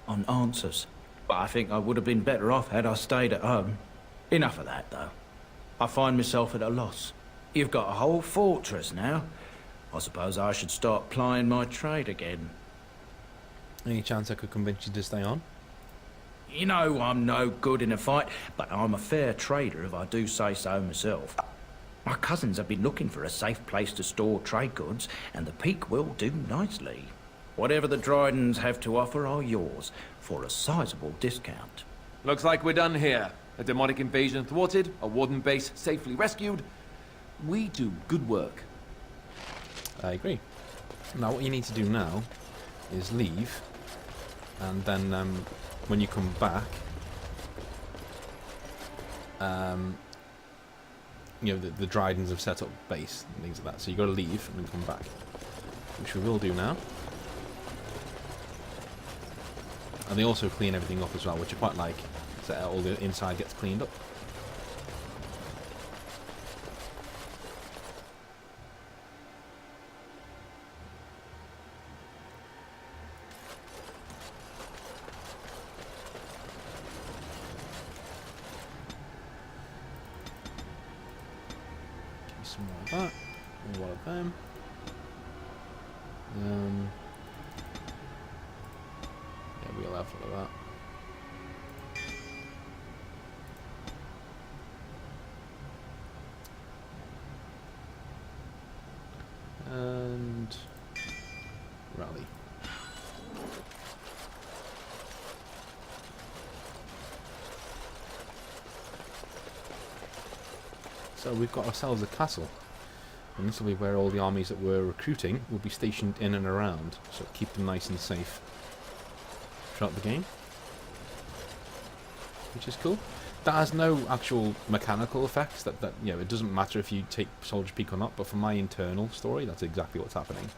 on answers. But I think I would have been better off had I stayed at home. Enough of that, though. I find myself at a loss. You've got a whole fortress now. I suppose I should start plying my trade again. Any chance I could convince you to stay on? You know I'm no good in a fight, but I'm a fair trader if I do say so myself. My cousins have been looking for a safe place to store trade goods, and the Peak will do nicely. Whatever the Drydens have to offer are yours, for a sizable discount. Looks like we're done here. A demonic invasion thwarted, a warden base safely rescued. We do good work. I agree. Now what you need to do now is leave, and then when you come back, you know, the Drydens have set up base and things like that, so you got to leave and then come back, which we will do now. And they also clean everything up as well, which I quite like, so all the inside gets cleaned up. Some more of that, and one of them. Yeah, we'll have all of that. And rally. So we've got ourselves a castle, and this will be where all the armies that we're recruiting will be stationed in and around, so keep them nice and safe throughout the game, which is cool. That has no actual mechanical effects, that you know, it doesn't matter if you take Soldier Peak or not, but for my internal story, that's exactly what's happening.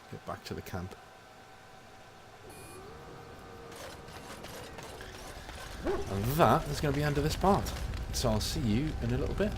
Get back to the camp. And that is going to be the end of this part. So I'll see you in a little bit.